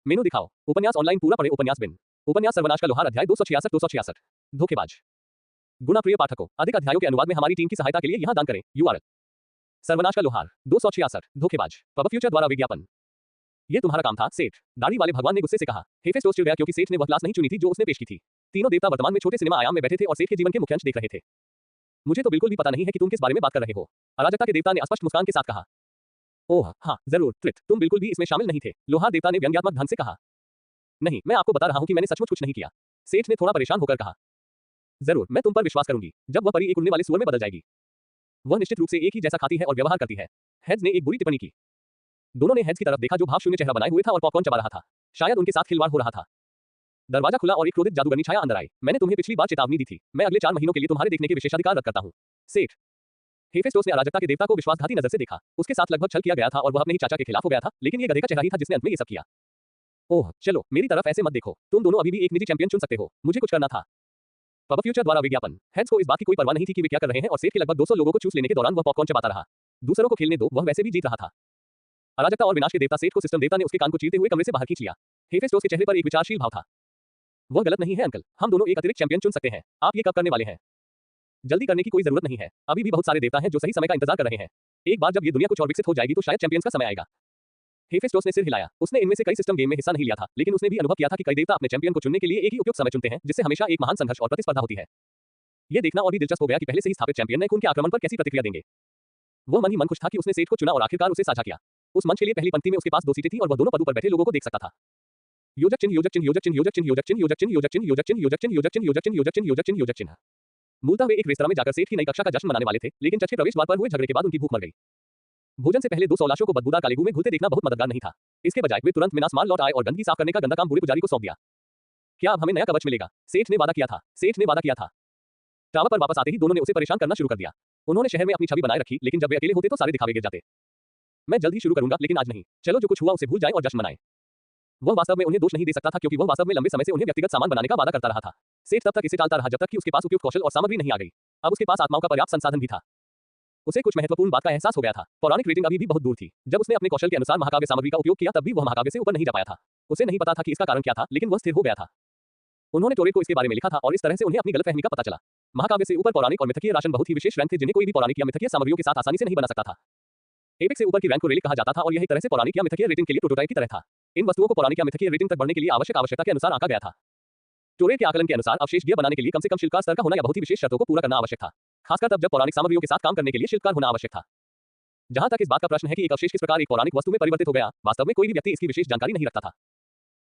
मेनू दिखाओ। उपन्यास ऑनलाइन पूरा पढ़े। उपन्यास बिन। उपन्यास सर्वनाश का लोहार अध्याय 266। धोखेबाज। गुना प्रिय पाठकों, अधिक अध्यायों के अनुवाद में हमारी टीम की सहायता के लिए यहाँ दान करें। URL। सर्वनाश का लोहार 266। धोखेबाज। पबफ्यूचर द्वारा विज्ञापन। ये तुम्हारा काम था, सेठ। दाढ़ी वाले भगवान ने गुस्से से कहा। हेफेस्टोस चिढ़ गया क्योंकि सेठ ने वह क्लास नहीं चुनी थी जो उसने पेश की थी। तीनों देवता वर्तमान में छोटे सिनेमा आयाम में बैठे थे और सेठ के जीवन के मुख्य अंश देख रहे थे। मुझे तो बिल्कुल भी पता नहीं है कि तुम किस बारे में बात कर रहे हो, अराजकता के देवता ने अस्पष्ट मुस्कान के साथ कहा। ओह हाँ जरूर त्रित, तुम बिल्कुल भी इसमें शामिल नहीं थे, लोहार देवता ने व्यंग्यात्मक ढंग से कहा। नहीं, मैं आपको बता रहा हूं कि मैंने सचमुच कुछ नहीं किया, सेठ ने थोड़ा परेशान होकर कहा। जरूर, मैं तुम पर विश्वास करूंगी, जब वह परी एक उड़ने वाले सूअर में बदल जाएगी। वह निश्चित रूप से एक ही जैसा खाती है और व्यवहार करती है। हेड्स ने एक बुरी टिप्पणी की। दोनों ने हेड्स की तरफ देखा जो भाव शून्य चेहरा बनाए हुए था और पॉपकॉर्न चबा रहा था। शायद उनके साथ खिलवाड़ हो रहा था। दरवाजा खुला और एक क्रोधित जादूगरनी छाया अंदर आई। मैंने तुम्हें पिछली बार चेतावनी दी थी, मैं अगले 4 महीनों के लिए तुम्हारे देखने के विशेषाधिकार रद्द करता हूं, सेठ। हेफेस्टोस ने अराजकता के देवता को विश्वासघाती नजर से देखा। उसके साथ लगभग छल किया गया था और वह अपने ही चाचा के खिलाफ हो गया था, लेकिन ये गधे का चेहरा ही था जिसने अंत में ये सब किया। ओह चलो, मेरी तरफ ऐसे मत देखो, तुम दोनों अभी भी एक निजी चैंपियन चुन सकते हो, मुझे कुछ करना था। पबफ्यूचर द्वारा विज्ञापन। हेड्स को इस बात की कोई परवाह नहीं थी कि वे क्या कर रहे हैं और सेठ के लगभग 200 लोगों को चूस लेने के दौरान वह पॉपकॉर्न चबाता रहा। दूसरों को खेलने दो, वह वैसे भी जीत रहा था। अराजकता और विनाश के देवता सेठ को सिस्टम देवता ने उसके कान को चीरते हुए कमरे से बाहर खींच लिया। हेफेस्टोस के चेहरे पर एक विचारशील भाव था। वह गलत नहीं है अंकल, हम दोनों एक अतिरिक्त चैंपियन चुन सकते हैं। आप ये कब करने वाले हैं? जल्दी करने की कोई जरूरत नहीं है, अभी भी बहुत सारे देवता हैं जो सही समय का इंतजार कर रहे हैं। एक बार जब ये दुनिया कुछ और विकसित हो जाएगी तो शायद चैंपियंस का समय आएगा। हेफेस्टोस ने सिर हिलाया। उसने इनमें से कई सिस्टम गेम में हिस्सा नहीं लिया था, लेकिन उसने भी अनुभव किया था कि कई देवता अपने चैंपियन को चुनने के लिए एक ही उपयुक्त समय चुनते हैं, जिससे हमेशा एक महान संघर्ष और प्रतिस्पर्धा होती है। यह देखना और भी दिलचस्प हो गया कि पहले से ही स्थापित चैंपियन नए खून के आक्रमण पर कैसी प्रतिक्रिया देंगे। वह मन ही मन खुश था कि उसने सेठ को चुना और आखिरकार उसे साझा किया। उस मंच के लिए पहली पंक्ति में उसके पास 2 सीटें थी और वह दोनों पदों पर बैठे लोगों को देख सकता था। योजक चिन्ह, योजक चिन्ह, योजक चिन्ह, योजक चिन्ह, योजक चिन्ह, योजक चिन्ह, योजक चिन्ह, योजक चिन्ह, योजक चिन्ह, योजक चिन्ह, योजक चिन्ह, योजक चिन्ह, योजक चिन्ह, योजक चिन्ह। मूलतः वे एक रेस्तरां में जाकर सेठ की नई कक्षा का जश्न मनाने वाले थे, लेकिन चर्च के प्रवेश द्वार पर हुए झगड़े के बाद उनकी भूख मर गई। भोजन से पहले 2 लाशों को बदबूदार काले गू में घुलते देखना बहुत मददगार नहीं था। इसके बजाय वे तुरंत मिनास मार लौट आए और गंदगी साफ करने का गंदा काम बूढ़े पुजारी को सौंप दिया। क्या अब हमें नया कवच मिलेगा? सेठ ने वादा किया था। सेठ ने वादा किया था। टावर पर वापस आते ही दोनों ने उसे परेशान करना शुरू कर दिया। उन्होंने शहर में अपनी छवि बनाए रखी, लेकिन जब वे अकेले होते तो सारे दिखावे गिर जाते। मैं जल्द ही शुरू करूंगा, लेकिन आज नहीं। चलो जो कुछ हुआ उसे भूल जाएं और जश्न मनाएं। वह वास्तव में उन्हें दोष नहीं दे सकता था क्योंकि वह वास्तव में लंबे समय से उन्हें व्यक्तिगत सामान बनाने का वादा करता रहा था। सेठ तब तक इसे टालता रहा जब तक कि उसके पास उपयुक्त कौशल और सामग्री नहीं आ गई। अब उसके पास आत्माओं का पर्याप्त संसाधन भी था। उसे कुछ महत्वपूर्ण बात का एहसास हो गया था। पौराणिक रेटिंग अभी भी बहुत दूर थी। जब उसने अपने कौशल के अनुसार महाकाव्य सामग्री का उपयोग किया तब भी वह महाकाव्य से ऊपर नहीं जा पाया था। उसे नहीं पता था कि इसका कारण क्या था, लेकिन वह स्थिर हो गया था। उन्होंने टोरेट को इसके बारे में लिखा था और इस तरह से उन्हें अपनी गलतफहमी का पता चला। महाकाव्य से ऊपर पौराणिक और मिथकीय राशन बहुत ही विशेष रैंक थे जिन्हें कोई भी पौराणिक या मिथकीय सामग्रियों के साथ आसानी से नहीं बना सकता था। एपिक से ऊपर की रैंक को रेलिक कहा जाता था और यह एक तरह से पौराणिक या मिथकीय रेटिंग के लिए प्रोटोटाइप की तरह था। इन वस्तुओं को पौराणिक या मिथकीय रेटिंग तक बढ़ने के लिए आवश्यकता के अनुसार आंका गया था। टोरेट के आकलन के अनुसार अवशेष गियर बनाने के लिए कम से कम शिल्पकार स्तर का होना या बहुत ही विशेष शर्तों को पूरा करना आवश्यक था, खासकर तब जब पौराणिक सामग्रियों के साथ काम करने के लिए शिल्पकार होना आवश्यक था। जहां तक इस बात का प्रश्न है कि एक अवशेष किस प्रकार एक पौराणिक वस्तु में परिवर्तित हो गया, वास्तव में कोई भी व्यक्ति इसकी विशेष जानकारी नहीं रखता था।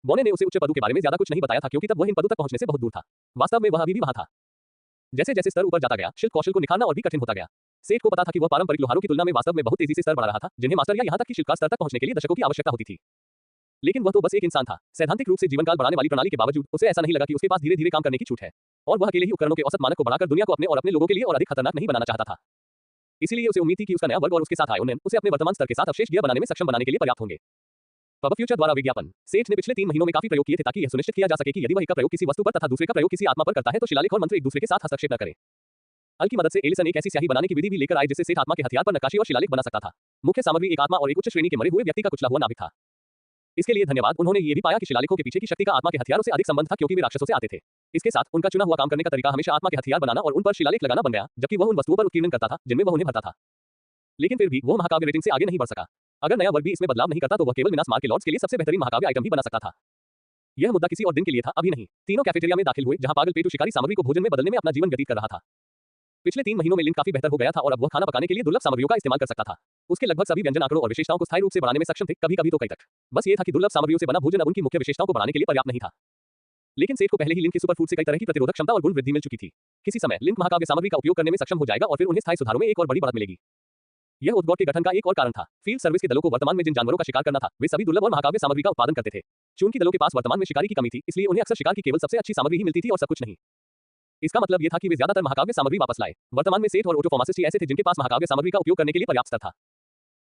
बोने ने उसे उच्च पदों के बारे में ज्यादा कुछ नहीं बताया था क्योंकि तब वह इन पदों तक पहुंचने से बहुत दूर था। वास्तव में वह अभी भी वहां था। जैसे जैसे स्तर ऊपर जाता गया, शिल्प कौशल को निखारना और भी कठिन होता गया। सेठ को पता था कि वह पारंपरिक लोहारों की तुलना में वास्तव में बहुत तेजी से स्तर बढ़ा रहा था, जिन्हें मास्टर या यहां तक कि शिल्पकार स्तर तक पहुंचने के लिए दशकों की आवश्यकता होती थी। लेकिन वह तो बस एक इंसान था। सैद्धांतिक रूप से जीवनकाल बढ़ाने वाली प्रणाली के बावजूद उसे ऐसा नहीं लगा कि उसके पास धीरे-धीरे काम करने की छूट है, और वह अकेले ही उपकरणों के औसत मानक को बढ़ाकर दुनिया को अपने और अपने लोगों के लिए और अधिक खतरनाक नहीं बनाना चाहता था। इसीलिए उसे उम्मीद थी कि उसका नया वर्ग और उसके साथ आयोनियन उसे अपने वर्तमान स्तर के साथ अवशेष गियर बनाने में सक्षम बनाने के लिए पर्याप्त होंगे। पबफ्यूचर द्वारा विज्ञापन। सेठ ने पिछले 3 महीनों में काफी प्रयोग किए थे ताकि यह सुनिश्चित किया जा सके कि यदि वह एक का प्रयोग किसी वस्तु पर तथा दूसरे का प्रयोग किसी आत्मा पर करता है तो शिलालेख और मंत्र एक दूसरे के साथ हस्तक्षेप न करें। अल की मदद से एलिसन एक ऐसी स्याही बनाने की विधि भी लेकर आए जिससे सेठ आत्मा के हथियार पर नक्काशी और शिलालेख बना सकता था। मुख्य सामग्री एक आत्मा और एक उच्च श्रेणी के मरे हुए व्यक्ति का कुचला हुआ नाभिक था। इसके लिए धन्यवाद, उन्होंने ये भी पाया कि शिलालेखों के पीछे की शक्ति का आत्मा के हथियारों से अधिक संबंध था क्योंकि वे राक्षसों से आते थे। इसके साथ उनका चुना हुआ काम करने का तरीका हमेशा आत्मा के हथियार बनाना और उन पर शिलालेख लगाना बन गया, जबकि वह उन वस्तुओं पर उत्कीर्णन करता था जिनमें वह उन्हें भरता था। लेकिन फिर भी वह महाकाव्य रेटिंग से आगे नहीं बढ़ सका। अगर नया वर्ग भी इसमें बदलाव नहीं करता तो वह केवल मिनास मार के लॉर्ड्स के लिए सबसे बेहतरीन महाकाव्य आइटम ही बना सकता था। यह मुद्दा किसी और दिन के लिए था, अभी नहीं। तीनों कैफेटेरिया में दाखिल हुए जहां पागल पेटू शिकारी सामग्री को भोजन में बदलने में अपना जीवन व्यतीत कर रहा था। पिछले 3 महीनों में लिंक काफी बेहतर हो गया था और अब वह खाना पकाने के लिए दुर्लभ सामग्रियों का इस्तेमाल कर सकता था। उसके लगभग सभी व्यंजन आंकड़ों और विशेषताओं को स्थायी रूप से बढ़ाने में सक्षम थे, कभी-कभी तो कई तक। बस ये था कि दुर्लभ सामग्रियों से बना भोजन अब उनकी मुख्य विशेषताओं को बढ़ाने के लिए पर्याप्त नहीं था। लेकिन सेठ को पहले ही लिंक के सुपरफूड से कई तरह की प्रतिरोधक क्षमता और गुण वृद्धि मिल चुकी थी। किसी समय लिंक महाकाव्य सामग्री का उपयोग करने में सक्षम हो जाएगा और फिर उन्हें स्थायी सुधारों में एक और बड़ी बढ़त मिलेगी। यह उद्गोट के गठन का एक और कारण था। फील्ड सर्विस के दलों को वर्तमान में जिन जानवरों का शिकार करना था, वे सभी दुर्लभ और महाकाव्य सामग्री का उत्पादन करते थे। चूंकि दलों के पास वर्तमान में शिकारी की कमी थी, इसलिए उन्हें अक्सर शिकार की केवल सबसे अच्छी सामग्री ही मिलती थी और सब कुछ नहीं। इसका मतलब यह था कि वे ज्यादातर महाकाव्य सामग्री वापस लाए। वर्तमान में सेठ और ओटोफार्मासिस्ट ऐसे थे जिनके पास महाकाव्य सामग्री का उपयोग करने के लिए पर्याप्त स्तर था।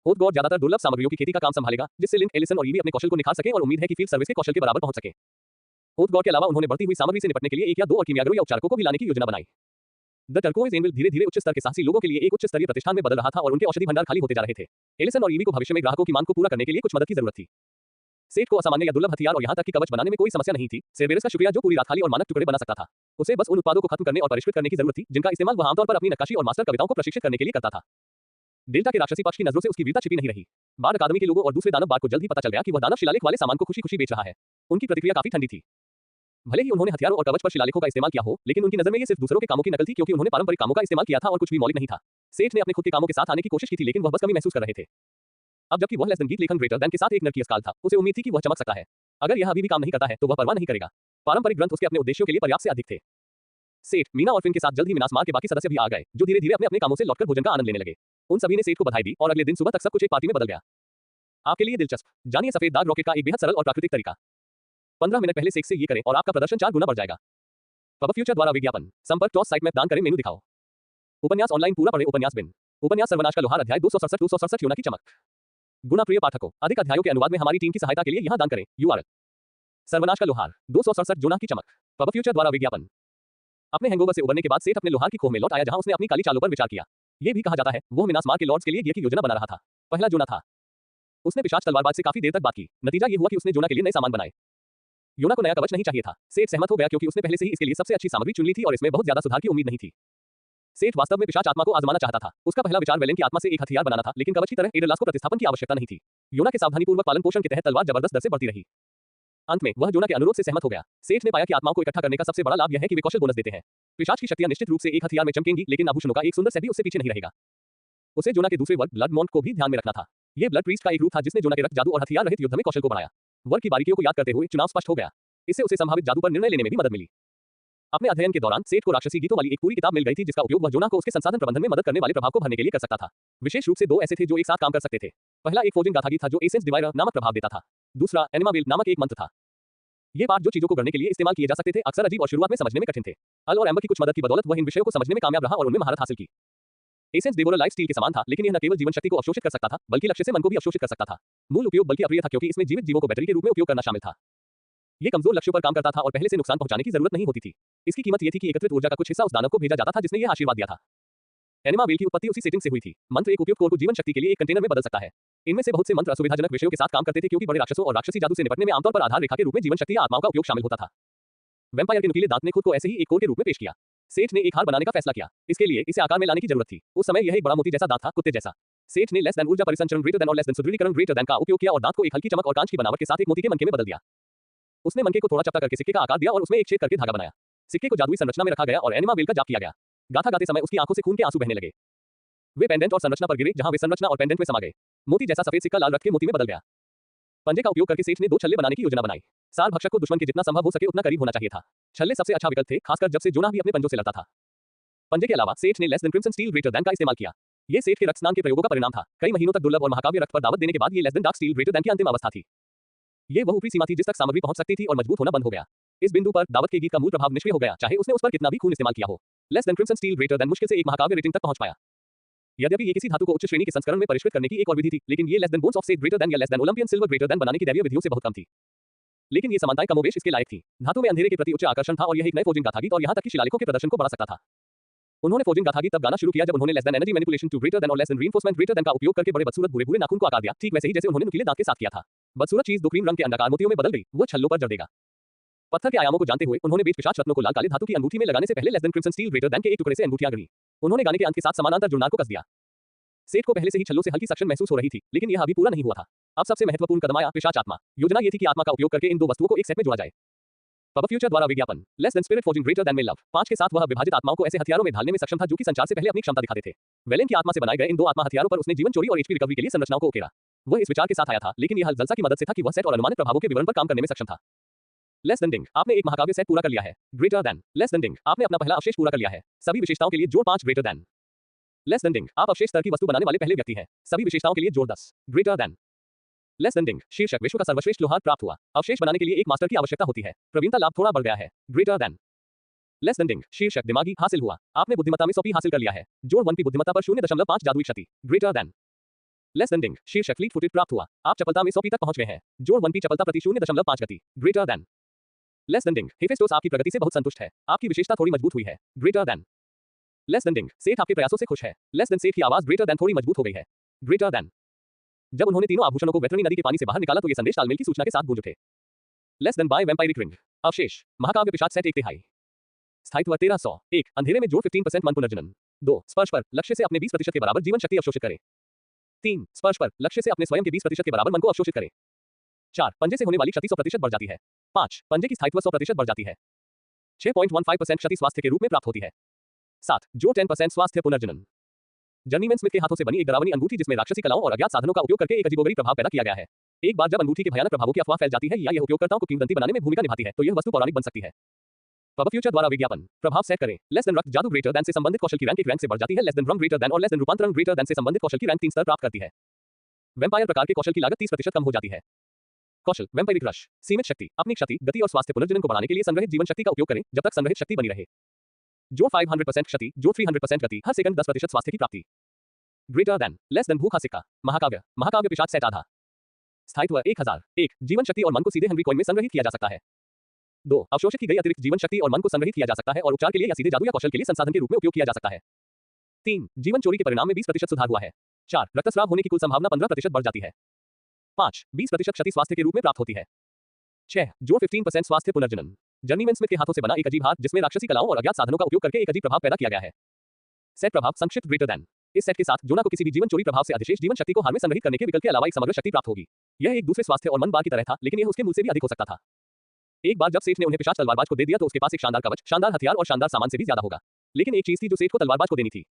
उद्गोट ज्यादातर दुर्लभ सामग्रियों की खेती का काम संभालेगा, जिससे लिंक, एलिसन और ईवी अपने कौशल को निखार सके और उम्मीद है कि फील्ड सर्विस के कौशल के बराबर पहुंच सके। उद्गोट के अलावा उन्होंने बढ़ती हुई सामग्री से निपटने के लिए 1 या 2 और कीमियागरों या उपचारकों को भी लाने की योजना बनाई। द टर्कोइज एनविल धीरे-धीरे उच्च स्तर के साहसी लोगों के लिए एक उच्च स्तरीय प्रतिष्ठान में बदल रहा था और उनके औषधि भंडार खाली होते जा रहे थे। एलिसन और ईवी को भविष्य में ग्राहकों की मांग को पूरा करने के लिए कुछ मदद की जरूरत थी। सेठ को असामान्य या दुर्लभ हथियार और यहां तक कि कवच बनाने में कोई समस्या नहीं थी। सेवेरस का शुक्रिया जो पूरी रात खाली और मानक टुकड़े बना सकता था। उसे बस उन उत्पादों को खत्म करने और परिष्कृत करने की जरूरत थी जिनका इस्तेमाल वह आमतौर पर अपनी नक्काशी और मास्टर कविताओं को प्रशिक्षित करने के लिए करता था। डेल्टा के राक्षसी पक्ष की नजरों से उसकी वीरता छिपी नहीं रही। बार्ड अकादमी के लोगों और दूसरे दानव बार्ड को जल्द ही पता चल गया कि वह दानव शिलालेख वाले सामान को खुशी-खुशी बेच रहा है। उनकी प्रतिक्रिया काफी ठंडी थी। भले ही उन्होंने हथियारों और कवच पर शिलालेखों का इस्तेमाल किया हो, लेकिन उनकी नजर में ये सिर्फ दूसरों के कामों की नकल थी क्योंकि उन्होंने पारंपरिक कामों का इस्तेमाल किया था और कुछ भी मौलिक नहीं था। सेठ ने अपने खुद के कामों के साथ आने की कोशिश की थी लेकिन वह बस कमी महसूस कर रहे थे। अब जबकि वह लेस देन गीत लेखन ग्रेटर देन के साथ एक नर की अस्काल था, उसे उम्मीद थी कि वह चमक सकता है। अगर यह अभी भी काम नहीं करता है तो वह परवाह नहीं करेगा। पारंपरिक ग्रंथ उसके अपने उद्देश्यों के लिए पर्याप्त से अधिक थे। सेठ, मीना और फिन के साथ जल्द ही मिनासमार के बाकी सदस्य भी आ गए, जो धीरे-धीरे अपने कामों से लौटकर भोजन का आनंद लेने लगे। उन सभी ने सेठ को बधाई दी और अगले दिन सुबह तक सब कुछ एक पार्टी में बदल गया। आपके लिए दिलचस्प, जानिए सफेद दाग रॉकेट का एक बेहद सरल और प्राकृतिक तरीका। 15 मिनट पहले सेक से ये करें और आपका प्रदर्शन 4 गुना बढ़ जाएगा। पब फ्यूचर द्वारा विज्ञापन संपर्क टॉस साइट मैप दान करें मेनू दिखाओ। उपन्यास ऑनलाइन पूरा पढ़े उपन्यास बिन। उपन्यास सर्वनाश का लोहार अध्याय 267 योना की चमक। गुना प्रिय पाठकों, अधिक अध्यायों के अनुवाद में हमारी टीम की सहायता के लिए यहां दान करें। URL सर्वनाश का लोहार 267 जोना की चमक। पब फ्यूचर द्वारा विज्ञापन। अपने हैंगओवर से उबरने के बाद सेठ अपने लोहार की खोह में लौट आया जहां उसने अपनी काली चालों पर विचार किया। ये भी कहा जाता है वो मिनासमार के लॉर्ड्स के लिए गियर की योजना बना रहा था। पहला जोना था। उसने पिशाच तलवारबाज से काफी देर तक बात की। नतीजा ये हुआ कि उसने जोना के लिए नए सामान बनाए। योना को नया कवच नहीं चाहिए था। सेठ सहमत हो गया क्योंकि उसने पहले से ही इसके लिए सबसे अच्छी सामग्री चुन ली थी और इसमें बहुत ज्यादा सुधार की उम्मीद नहीं थी। सेठ वास्तव में पिशाच आत्मा को आजमाना चाहता था। उसका पहला विचार वेलेन की आत्मा से एक हथियार बनाना था, लेकिन कवच की तरह एडरलास को प्रतिस्थापन की आवश्यकता नहीं थी। योना के सावधानीपूर्वक पालन पोषण के तहत तलवार जबरदस्त दर से बढ़ती रही। अंत में वह जोना के अनुरोध से सहमत हो गया। सेठ ने पाया कि आत्माओं को इकट्ठा करने का सबसे बड़ा लाभ यह है कि वे कौशल बोनस देते हैं। पिशाच की शक्तियां निश्चित रूप से एक हथियार में चमकेंगी, लेकिन आभूषणों का एक सुंदर सेट भी उससे पीछे नहीं रहेगा। उसे जोना के दूसरे वर्ग ब्लड मॉन्ट को भी ध्यान में रखना था। ये ब्लड प्रीस्ट का एक रूप था जिसने जोना के रक्त जादू और हथियार रहित युद्ध में कौशल को बढ़ाया। वर्ग की बारीकियों को याद करते हुए चुनाव स्पष्ट हो गया। इससे उसे संभावित जादू पर निर्णय लेने में भी मदद मिली। अपने अध्ययन के दौरान सेठ को राक्षसी गीतों वाली एक पूरी किताब मिल गई थी जिसका उपयोग वह जोना को उसके संसाधन प्रबंधन में मदद करने वाले प्रभाव को भरने के लिए कर सकता था। विशेष रूप से 2 ऐसे थे जो एक साथ काम कर सकते थे। पहला एक फोर्जिंग गाथा गीत था जो एसेंस डिवाइडर नामक प्रभाव देता था। दूसरा एनिमा विल नामक एक मंत्र था। ये पाठ जो चीजों को गढ़ने के लिए इस्तेमाल किए जा सकते थे अक्सर अजीब और शुरुआत में समझने में कठिन थे। अल और एम्बर की कुछ मदद की बदौलत वह इन विषयों को समझने में कामयाब रहा और उनमें महारत हासिल की। एसेंस डेवोरा लाइफ स्टील के समान था, लेकिन यह न केवल जीवन शक्ति को अवशोषित कर सकता था बल्कि लक्ष्य से मन को भी अवशोषित कर सकता था। मूल उपयोग बल्कि अप्रिय था क्योंकि इसमें जीवित जीवों को बैटरी के रूप में उपयोग करना शामिल था। ये कमजोर लक्ष्यों पर काम करता था और पहले से नुकसान पहुंचाने की जरूरत नहीं होती थी। इसकी कीमत यह थी कि एकत्रित ऊर्जा का कुछ हिस्सा उस दानव को भेजा जाता था जिसने यह आशीर्वाद दिया था। एनिमा व्हील की उत्पत्ति उसी सेटिंग से हुई थी। मंत्र एक उपयुक्त कोर को जीवन शक्ति के लिए एक कंटेनर में बदल सकता है। इनमें से बहुत से मंत्र असुविधाजनक विषयों के साथ काम करते थे क्योंकि बड़े राक्षसों और राक्षसी जादू से निपटने में आमतौर पर आधार रेखा के रूप में जीवन शक्ति या आत्माओं का उपयोग शामिल होता था। वैम्पायर के नुकीले दांत ने खुद को ऐसे ही एक कोर के रूप में पेश किया। सेठ ने एक हार बनाने का फैसला किया। इसके लिए इसे आकार में लाने की जरूरत थी। उस समय यह एक बड़ा मोती जैसा दांत था, कुत्ते जैसा। सेठ ने लेस देन ऊर्जा परिसंचरण ग्रेटर देन और लेस देन सुदृढ़ीकरण ग्रेटर देन का उपयोग किया और दांत को एक हल्की चमक और कांच की बनावट के साथ एक मोती के मनके में बदल दिया। उसने मनके को थोड़ा चपटा करके सिक्के का आकार दिया और उसमें एक छेद करके धागा बनाया। सिक्के को जादुई संरचना में रखा गया और एनिमा वेल का जाप किया गया। गाथा गाते समय उसकी आंखों से खून के आंसू बहने लगे। वे पेंडेंट और संरचना पर गिरे जहां वे संरचना और पेंडेंट में समा गए। मोती जैसा सफेद सिक्का लाल रक्त के मोती में बदल गया। पंजे का उपयोग करके सेठ ने 2 छल्ले बनाने की योजना बनाई। सार भक्षक को दुश्मन के जितना संभव हो सके उतना करीब होना चाहिए था। छल्ले सबसे अच्छा विकल्प थे, खासकर जब से जोना भी अपने पंजों से लड़ता था। पंजे के अलावा सेठ ने less than crimson steel greater than का इस्तेमाल किया। ये सेठ के रक्त स्नान के प्रयोगों का परिणाम था। कई महीनों तक दुर्लभ और महाकाव्य रक्त पर दावत देने के बाद ये less than dark steel greater than की अंतिम अवस्था थी। ये वह ऊपरी सीमा थी जिस तक सामग्री पहुंच सकती थी और मजबूत होना बंद हो गया। इस बिंदु पर दावत के गीत का मूल प्रभाव निष्क्रिय हो गया, चाहे उसने उस पर कितना भी खून इस्तेमाल किया हो। Less than crimson steel greater than मुश्किल से एक महाकाव्य रेटिंग तक पहुंच पाया। यद्यपि ये किसी धातु को उच्च श्रेणी के संस्करण में परिष्कृत करने की एक और विधि थी, लेकिन ये लेस देन बोन्स ऑफ सेठ ग्रेटर देन या less than Olympian silver greater than बनाने की दैवीय विधियों से बहुत कम थी। लेकिन ये समानताएं कमोबेश इसके लायक थी। धातु में अंधेरे के प्रति उच्च आकर्षण था और यह एक नए फोर्जिंग गाथा गीत और यहां तक कि शिलालेखों के प्रदर्शन को बढ़ा सकता था। उन्होंने फोर्जिंग गाथा गीत तब गाना शुरू किया जब उन्होंने less than energy manipulation to greater than और less than reinforcement greater than का उपयोग करके बड़े बदसूरत भूरे नाखून को आकार दिया, ठीक वैसे ही जैसे उन्होंने नुकीले दांत के साथ किया था। बदसूरत चीज 2 क्रीम रंग के अंडाकार मोतियों में बदल गई, वो छल्लों पर जड़ देगा। पत्थर के आयामों को जानते हुए उन्होंने बीच पिशाच रत्नों को लाल काले धातु की अंगूठी में लगाने से पहले less than crimson steel greater than के एक टुकड़े से अंगूठियां गढ़ी। उन्होंने गाने के अंत के साथ समानांतर जुड़नार को कस दिया। सेठ को पहले से ही छल्लों से हल्की सक्शन महसूस हो रही थी, लेकिन यह अभी पूरा नहीं हुआ था। अब सबसे महत्वपूर्ण कदम आया, पिशाच आत्मा। योजना ये थी कि आत्मा का उपयोग करके इन 2 वस्तुओं को एक सेट में जोड़ा जाए। पब फ्यूचर द्वारा विज्ञापन less than spirit forging greater than में लव 5 के साथ वह विभाजित आत्माओं को ऐसे हथियारों में ढालने में सक्षम था जो कि संचार से पहले अपनी क्षमता दिखाते थे। वेलेन की आत्मा से बनाए गए इन 2 आत्मा हथियारों पर उसने जीवन चोरी और एचपी रिकवरी के लिए संरचनाओं को उकेरा। वह इस विचार के साथ आया था, लेकिन यह जलसा की मदद से था कि वह सेट और अनुमानित प्रभावों के विवरण पर काम करने में सक्षम था। लेस देन डिंग, आपने एक महाकाव्य सेट पूरा कर लिया है। ग्रेटर देन लेस देन डिंग, आपने अपना पहला अवशेष पूरा कर लिया है। सभी विशेषताओं के लिए जोड़ 5 ग्रेटर देन लेस देन डिंग, आप अवशेष स्तर की वस्तु बनाने वाले पहले व्यक्ति हैं। सभी विशेषताओं के लिए जोड़ 10 ग्रेटर देन लेस देन डिंग, शीर्षक विश्व का सर्वश्रेष्ठ लोहार प्राप्त हुआ। अवशेष बनाने के लिए एक मास्टर की आवश्यकता होती है। प्रवीणता लाभ थोड़ा बढ़ गया है। ग्रेटर देन लेस देन डिंग, शीर्षक दिमागी हासिल हुआ। आपने बुद्धिमत्ता में 100 हासिल कर लिया है। जोड़ 1 बुद्धिमत्ता पर 0.5 जादुई क्षति। ग्रेटर देन लेस देन डिंग, शीर्षक फ्लीट फुटेड प्राप्त हुआ। आप चपलता में 100 तक पहुंच गए हैं। जोड़ 1 चपलता प्रति 0.5 गति। ग्रेटर देन लेस देन डिंग, हेफेस्टोस आपकी प्रगति से बहुत संतुष्ट है। आपकी विशेषता थोड़ी मजबूत हुई है। ग्रेटर देन लेस देन डिंग, सेठ आपके प्रयासों से खुश है। लेस देन, सेठ की आवाज ग्रेटर देन थोड़ी मजबूत हो गई है। ग्रेटर देन जब उन्होंने तीनों आभूषणों को वैतरणी नदी के पानी से बाहर निकाला तो ये संदेश तालमेल की सूचना के साथ गूंज उठे। Less than by vampiric ring. अवशेष महाकाव्य पिशाच सेट 1/3। स्थायित्व 1300। 1 अंधेरे में जोड़ 15% मन पुनर्जनन। 2 स्पर्श पर लक्ष्य से अपने 20% के बराबर जीवन शक्ति अवशोषित करें। 3 स्पर्श पर लक्ष्य से अपने स्वयं के 20% के बराबर मन को अवशोषित करें। 4 पंजे से होने वाली क्षति 100% बढ़ जाती है। 5 पंजे की स्थायित्व 100% बढ़ जाती है। 6.15% क्षति स्वास्थ्य के रूप में प्राप्त होती है। 7 जो 10% स्वास्थ्य पुनर्जनन। जर्नीमैन स्मिथ के हाथों से बनी एक डरावनी अंगूठी जिसमें राक्षसी कलाओं और अज्ञात साधनों का उपयोग करके एक अजीबोगरीब प्रभाव पैदा किया गया है। एक बार जब अंगूठी के भयानक प्रभावों की अफवाह फैल जाती है या यह उपयोगकर्ताओं को किंवदंती बनाने में भूमिका निभाती है तो यह वस्तु पौराणिक बन सकती है। पब फ्यूचर द्वारा विज्ञापन। प्रभाव सेट करें। लेस देन रक्त जादू ग्रेटर देन से संबंधित कौशल की रैंक एक रैंक से बढ़ जाती है। लेस देन रंग ग्रेटर देन और लेस देन रूपांतरण ग्रेटर देन से संबंधित कौशल की रैंक 3 स्तर प्राप्त करती है। वैम्पायर प्रकार के कौशल की लागत 30% कम हो जाती है। कौशल वैम्पायरिक रश। सीमित शक्ति अपनी क्षति गति और स्वास्थ्य पुनर्जनन को बढ़ाने के लिए संग्रहित जीवन शक्ति का उपयोग करें जब तक संग्रहित शक्ति बनी रहे। जो 500% क्षति जो 300% गति हर सेकंड 10% स्वास्थ्य की प्राप्ति। ग्रेटर देन लेस देन भूखा सिक्का। महाकाव्य महाकाव्य पिशाच सेट आधा। स्थायित्व 1000। 1 जीवन शक्ति और मन को सीधे हंग्री कॉइन में संग्रहित किया जा सकता है। 2 अवशोषित की गई अतिरिक्त जीवन शक्ति और मन को संग्रहित किया जा सकता है और उपचार के लिए या सीधे जादू या कौशल के लिए संसाधन के रूप में उपयोग किया जा सकता है। 3 जीवन चोरी के परिणाम में 20% सुधार हुआ है। 4 रक्तस्राव होने की कुल संभावना 15% बढ़ जाती है। 5 20% क्षति स्वास्थ्य के रूप में प्राप्त होती है। 6 जो 15% स्वास्थ्य पुनर्जनन। जर्नीमैन स्मिथ के हाथों से बना एक अजीब हाथ जिसमें राक्षसी कलाओं और अज्ञात साधनों का उपयोग करके एक अजीब प्रभाव पैदा किया गया है। सेट प्रभाव संक्षिप्त ग्रेटर देन। इस सेट के साथ जोना को किसी भी जीवन चोरी प्रभाव से अधिशेष जीवन शक्ति को हार में संग्रहित करने के विकल्प के अलावा एक समग्र शक्ति प्राप्त होगी। यह एक दूसरे स्वास्थ्य और मन बार की तरह था लेकिन यह उसके मूल से भी अधिक हो सकता था। एक बार जब सेठ ने उन्हें पिशाच तलवारबाज को दे दिया तो उसके पास एक शानदार कवच शानदार हथियार और शानदार सामान से भी ज्यादा होगा। लेकिन एक चीज थी जो सेठ को तलवारबाज को देनी थी।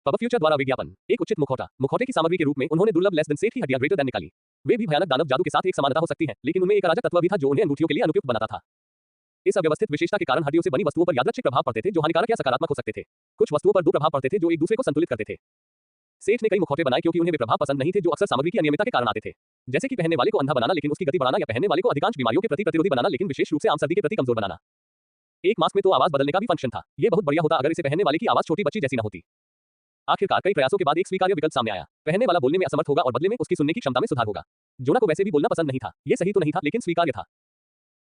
पब फ्यूचर द्वारा विज्ञापन। एक उचित मुखौटा। मुखौटे की सामग्री के रूप में उन्होंने दुर्लभ लेस देन सेठ की हड्डियां ग्रेटर देन निकाली। वे भी भयानक दानव जादू के साथ एक समानता हो सकती है लेकिन उनमें एक अराजक तत्व भी था जो उन्हें अंगूठियों के लिए अनुपयुक्त बनाता था। इस अव्यवस्थित विशेषता के कारण हड्डियों से बनी वस्तुओं पर यादृच्छिक प्रभाव पड़ते थे जो हानिकारक या सकारात्मक हो सकते थे। कुछ वस्तुओं पर दो प्रभाव पड़ते थे जो एक दूसरे को संतुलित करते थे। सेठ ने कई मुखौटे बनाए क्योंकि उन्हें वे प्रभाव पसंद नहीं थे जो अक्सर सामग्री की अनियमितता के कारण आते थे। जैसे कि पहनने वाले को अंधा बनाना लेकिन उसकी गति बढ़ाना या पहनने वाले को अधिकांश बीमारियों के प्रति प्रतिरोधी बनाना लेकिन विशेष रूप से आम सर्दी के प्रति कमजोर बनाना। एक मास्क में तो आवाज बदलने का भी फंक्शन था। यह बहुत बढ़िया होता अगर इसे पहनने वाले की आवाज छोटी बच्ची जैसी न होती। आखिरकार कई प्रयासों के बाद एक स्वीकार्य विकल्प सामने आया। पहनने वाला बोलने में असमर्थ होगा और बदले में उसकी सुनने की क्षमता में सुधार होगा। जोना को वैसे भी बोलना पसंद नहीं था। यह सही तो नहीं था लेकिन स्वीकार्य था।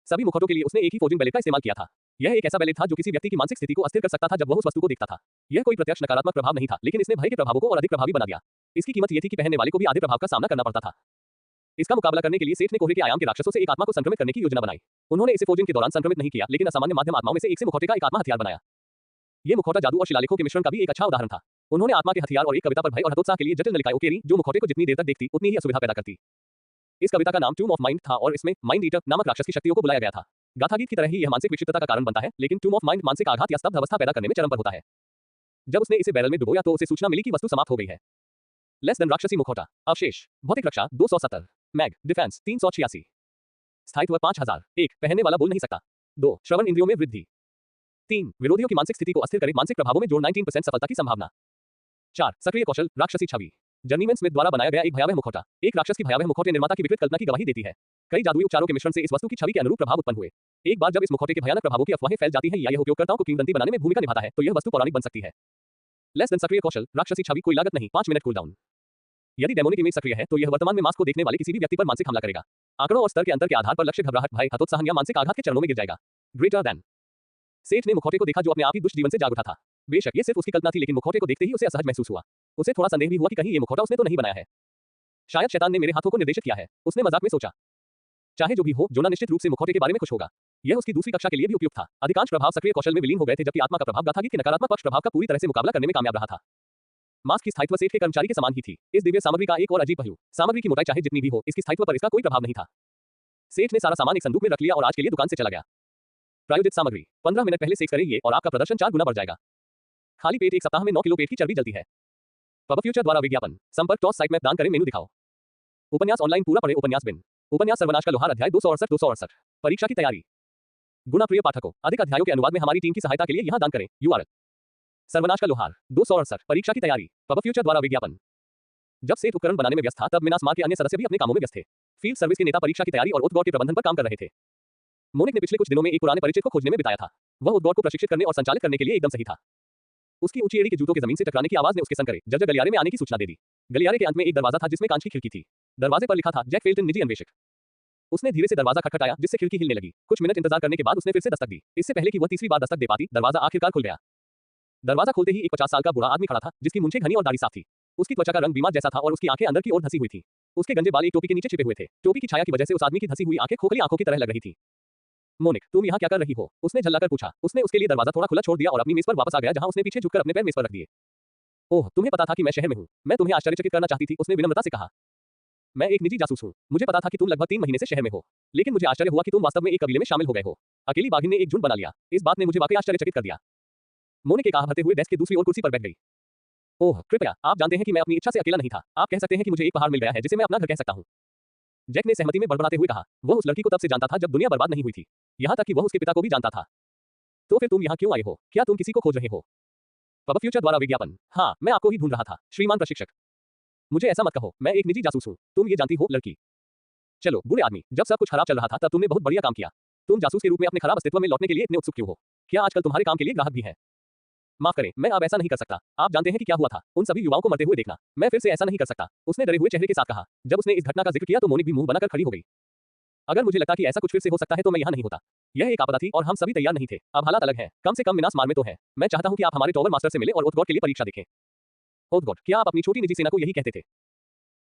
सभी मुखौटों के लिए उसने एक ही फोजिंग बैलेट का इस्तेमाल किया था। यह एक ऐसा बैलेट था जो किसी व्यक्ति की मानसिक स्थिति को अस्थिर कर सकता था जब वह उस वस्तु को देखता था। यह कोई प्रत्यक्ष नकारात्मक प्रभाव नहीं था लेकिन इसने भय के प्रभावों को और अधिक प्रभावी बना दिया। इसकी कीमत यह थी कि पहनने वाले को भी आधे प्रभाव का सामना करना पड़ता था। इसका मुकाबला करने के लिए सेठ ने कोहरे के आयाम के राक्षसों से एक आत्मा को संक्रमित करने की योजना बनाई। उन्होंने इसे फोजिंग के दौरान संक्रमित नहीं किया लेकिन असामान्य माध्यम आत्माओं में से एक से मुखौटे का एक आत्मा हथियार बनाया। यह मुखौटा जादू और शिलालेखों के मिश्रण का भी एक अच्छा उदाहरण था। उन्होंने आत्मा के हथियार और एक कविता पर भय और हतोत्साह के लिए जटिल नलिकाएं उकेरी जो मुखौटे को जितनी देर तक देखती उतनी ही असुविधा पैदा करती। इस कविता का नाम टूम ऑफ माइंड था और इसमें माइंड ईटर नामक राक्षस की शक्तियों को बुलाया गया था। गाथा गीत की तरह ही यह मानसिक विक्षिप्तता का कारण बनता है लेकिन टूम ऑफ माइंड मानसिक आघात या स्तब्ध अवस्था पैदा करने में चरम पर होता है। जब उसने इसे बैरल में डुबोया तो उसे सूचना मिली कि वस्तु समाप्त हो गई है। लेस देन राक्षसी मुखौटा। अवशेष भौतिक रक्षा 270। Mag defence 386। स्थायित्व 5000। 1 पहनने वाला बोल नहीं सकता। 2 श्रवण इंद्रियों में वृद्धि। 3 विरोधियों की मानसिक स्थिति को अस्थिर करे मानसिक प्रभावों में जोड़ 19% सफलता की संभावना। 4 सक्रिय कौशल राक्षसी छवि। जर्नीमैन स्मिथ द्वारा बनाया गया एक भयावह मुखौटा। एक राक्षस की भयावह मुखौटे निर्माता की विकृत कल्पना की गवाही देती है। कई जादुई उपचारों के मिश्रण से इस वस्तु की छवि के अनुरूप प्रभाव उत्पन्न हुए। एक बार जब इस मुखौटे के भयानक प्रभावों की अफवाहें फैल जाती हैं या यह उपयोगकर्ताओं को किंवदंती बनाने में भूमिका निभाता है तो यह वस्तु पौराणिक बन सकती है। लेस देन सक्रिय कौशल राक्षसी छवि कोई लागत नहीं 5 मिनट कूलडाउन। यदि डेमोनिक इमेज सक्रिय है तो यह वर्तमान में मास्क को देखने वाले किसी भी व्यक्ति पर मानसिक हमला करेगा। आंकड़ों और स्तर के अंतर के आधार पर लक्ष्य घबराहट भय हतोत्साहन या मानसिक आघात के चरणों में गिर जाएगा। Greater than. सेठ ने मुखौटे को देखा जो अपने आप ही दुष्ट जीवन से जाग उठा था। बेशक ये सिर्फ उसकी कल्पना थी लेकिन मुखौटे को देखते ही उसे असहज महसूस हुआ। उसे थोड़ा संदेह भी हुआ कि कहीं ये मुखौटा उसने तो नहीं बनाया है। शायद शैतान ने मेरे हाथों को निर्देशित किया है। उसने मजाक में सोचा। चाहे जो भी हो जोना निश्चित रूप से मुखौटे के बारे में खुश होगा। यह उसकी दूसरी कक्षा के लिए भी उपयुक्त था। अधिकांश प्रभाव सक्रिय कौशल में विलीन हो गए थे जबकि आत्मा का प्रभाव गाथागीत के नकारात्मक पक्ष प्रभाव का पूरी तरह से मुकाबला करने में कामयाब रहा था। मास्क की स्थायित्व सेठ के कर्मचारी के समान ही थी। इस दिव्य सामग्री का एक और अजीब पहलू सामग्री की मोटाई चाहे जितनी भी हो इसकी स्थायित्व पर इसका कोई प्रभाव नहीं था। सेठ ने सारा सामान एक संदूक में रख लिया और आज के लिए दुकान से चला गया। प्रायोजित सामग्री 15 मिनट पहले सेक्स करें ये और आपका प्रदर्शन 4 गुना बढ़ जाएगा। खाली पेट एक सप्ताह में 9 किलो पेट की चर्बी जलती है। पब फ्यूचर द्वारा विज्ञापन। संपर्क टॉस साइट में दान करें मेनू दिखाओ। उपन्यास ऑनलाइन पूरा पढ़े उपन्यास बिन। उपन्यास सर्वनाश का लोहार अध्याय 268। परीक्षा की तैयारी। गुना प्रिय पाठकों अधिक अध्यायों के अनुवाद में हमारी टीम की सहायता के लिए यहां दान करें। URL सर्वनाश का लोहार 268 परीक्षा की तैयारी। पब फ्यूचर द्वारा विज्ञापन। जब सेठ उपकरण बनाने में व्यस्त था तब मिनास मार के अन्य सदस्य भी अपने कामों में व्यस्त थे। फील्ड सर्विस के नेता परीक्षा की तैयारी और उद्गौर के प्रबंधन पर काम कर रहे थे। मोनिक ने पिछले कुछ दिनों में एक पुराने परिचित को खोजने में बिताया था। वह उद्गौर को प्रशिक्षित करने और संचालित करने के लिए एकदम सही था। उसकी ऊंची एड़ी के जूतों के जमीन से टकराने की आवाज ने उसके संग करे जर्जर गलियारे में आने की सूचना दे दी। गलियारे के अंत में एक दरवाजा था जिसमें कांच की खिड़की थी। दरवाजे पर लिखा था जैक फेल्टन निजी अन्वेषक। उसने धीरे से दरवाजा खटखटाया जिससे खिड़की हिलने लगी। कुछ मिनट इंतजार करने के बाद उसने फिर से दस्तक दी। इससे पहले कि वह तीसरी बार दस्तक दे पाती दरवाजा आखिरकार खुल गया। दरवाजा खोलते ही एक 50 साल का बूढ़ा आदमी खड़ा था जिसकी मूंछें घनी और दाढ़ी साफ थी। उसकी त्वचा का रंग बीमा जैसा था और उसकी आंखें अंदर की ओर धंसी हुई थी। उसके गंजे बाल एक टोपी के नीचे छिपे हुए थे। टोपी की छाया की वजह से उस आदमी की धंसी हुई आंखें खोखली आंखों की तरह लग रही थी। मोनिक, तुम यहाँ क्या कर रही हो? उसने झल्लाकर पूछा। उसने उसके लिए दरवाजा थोड़ा खुला छोड़ दिया और अपनी मेज पर वापस आ गया जहाँ उसने पीछे झुककर अपने पैर मेज पर रख दिए। ओह, तुम्हें पता था कि मैं शहर में हूँ। मैं तुम्हें आश्चर्यचकित करना चाहती थी, उसने विनम्रता से कहा। मैं एक निजी जासूस हूँ। मुझे पता था कि तुम लगभग 3 महीने से शहर में हो। लेकिन मुझे आश्चर्य हुआ कि तुम वास्तव में एक कबीले में शामिल हो गए हो। अकेली बाघिन ने एक झुंड बना लिया। इस बात ने मुझे वाकई आश्चर्यचकित कर दिया। मोनिक एक आह भरते हुए डेस्क की दूसरी ओर कुर्सी पर बैठ गई। ओह, कृपया, आप जानते हैं कि मैं अपनी इच्छा से अकेला नहीं था। आप कह सकते हैं कि मुझे एक पहाड़ मिल गया है जिसे मैं अपना घर कह सकता हूँ। जैक ने सहमति में बड़बड़ाते हुए कहा। वह उस लड़की को तब से जानता था जब दुनिया बर्बाद नहीं हुई थी। यहाँ तक कि वह उसके पिता को भी जानता था। तो फिर तुम यहाँ क्यों आए हो? क्या तुम किसी को खोज रहे हो? पब फ्यूचर द्वारा विज्ञापन। हाँ, मैं आपको ही ढूंढ रहा था, श्रीमान प्रशिक्षक। मुझे ऐसा मत कहो, मैं एक निजी जासूस हूँ। तुम ये जानती हो, लड़की। चलो, बुरे आदमी, जब सब कुछ खराब चल रहा था तब तुमने बहुत बढ़िया काम किया। तुम जासूस के रूप में अपने खराब अस्तित्व में लौटने के लिए इतने उत्सुक क्यों हो? क्या आजकल तुम्हारे काम के लिए ग्राहक भी हैं? माफ करें, मैं अब ऐसा नहीं कर सकता। आप जानते हैं कि क्या हुआ था, उन सभी युवाओं को मरते हुए देखना। मैं फिर से ऐसा नहीं कर सकता, उसने डरे हुए चेहरे के साथ कहा। जब उसने इस घटना का जिक्र किया तो मोनिक भी मुंह बनाकर खड़ी हो गई। अगर मुझे लगता कि ऐसा कुछ फिर से हो सकता है तो मैं यहाँ नहीं होता। यह एक आपदा थी और हम सभी तैयार नहीं थे। अब हालात अलग हैं, कम से कम मिनास मार में तो है। मैं चाहता हूँ कि आप हमारे टॉवर मास्टर से मिले और ओथगॉड के लिए परीक्षा देखें। ओथगॉड, क्या आप अपनी छोटी निजी सेना को यही कहते थे?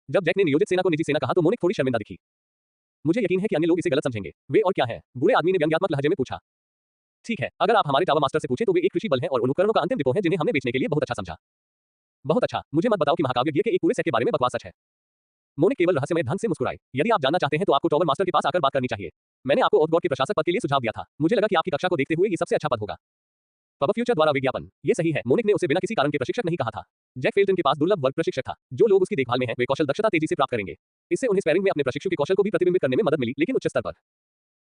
जब जैक ने नियोजित सेना को निजी सेना कहा तो मोनिक थोड़ी शर्मिंदा दिखी। मुझे यकीन है कि अन्य लोग इसे गलत समझेंगे। वे और क्या है? बूढ़े आदमी ने व्यंग्यात्मक लहजे में पूछा। ठीक है, अगर आप हमारे टावर मास्टर से पूछें तो वे एक कृषि बल हैं और उन उपकरणों का अंतिम डिपो है जिन्हें हमने बेचने के लिए बहुत अच्छा समझा। बहुत अच्छा, मुझे मत बताओ कि महाकाव्य के एक पूरे सेट के बारे में बकवास सच है। मोनिक केवल रहस्यमय ढंग से मुस्कुराए। यदि आप जानना चाहते हैं तो आपको टॉवर मास्टर के पास आकर बात करनी चाहिए। मैंने आपको ओथगॉड के प्रशासक पद के लिए सुझाव दिया था। मुझे लगा कि आपकी कक्षा को देखते हुए ये सबसे अच्छा पद होगा। पब फ्यूचर द्वारा विज्ञापन। ये सही है, मोनिक ने उसे बिना किसी कारण के प्रशिक्षक नहीं कहा था। जैक फेल्टन के पास दुर्लभ वर्ग प्रशिक्षक था। जो लोग उसकी देखभाल में हैं वे कौशल दक्षता तेजी से प्राप्त करेंगे। इससे उन्हें स्पैरिंग में अपने प्रशिक्षु के कौशल को भी प्रतिबिंबित करने में मदद मिली, लेकिन उच्च स्तर पर।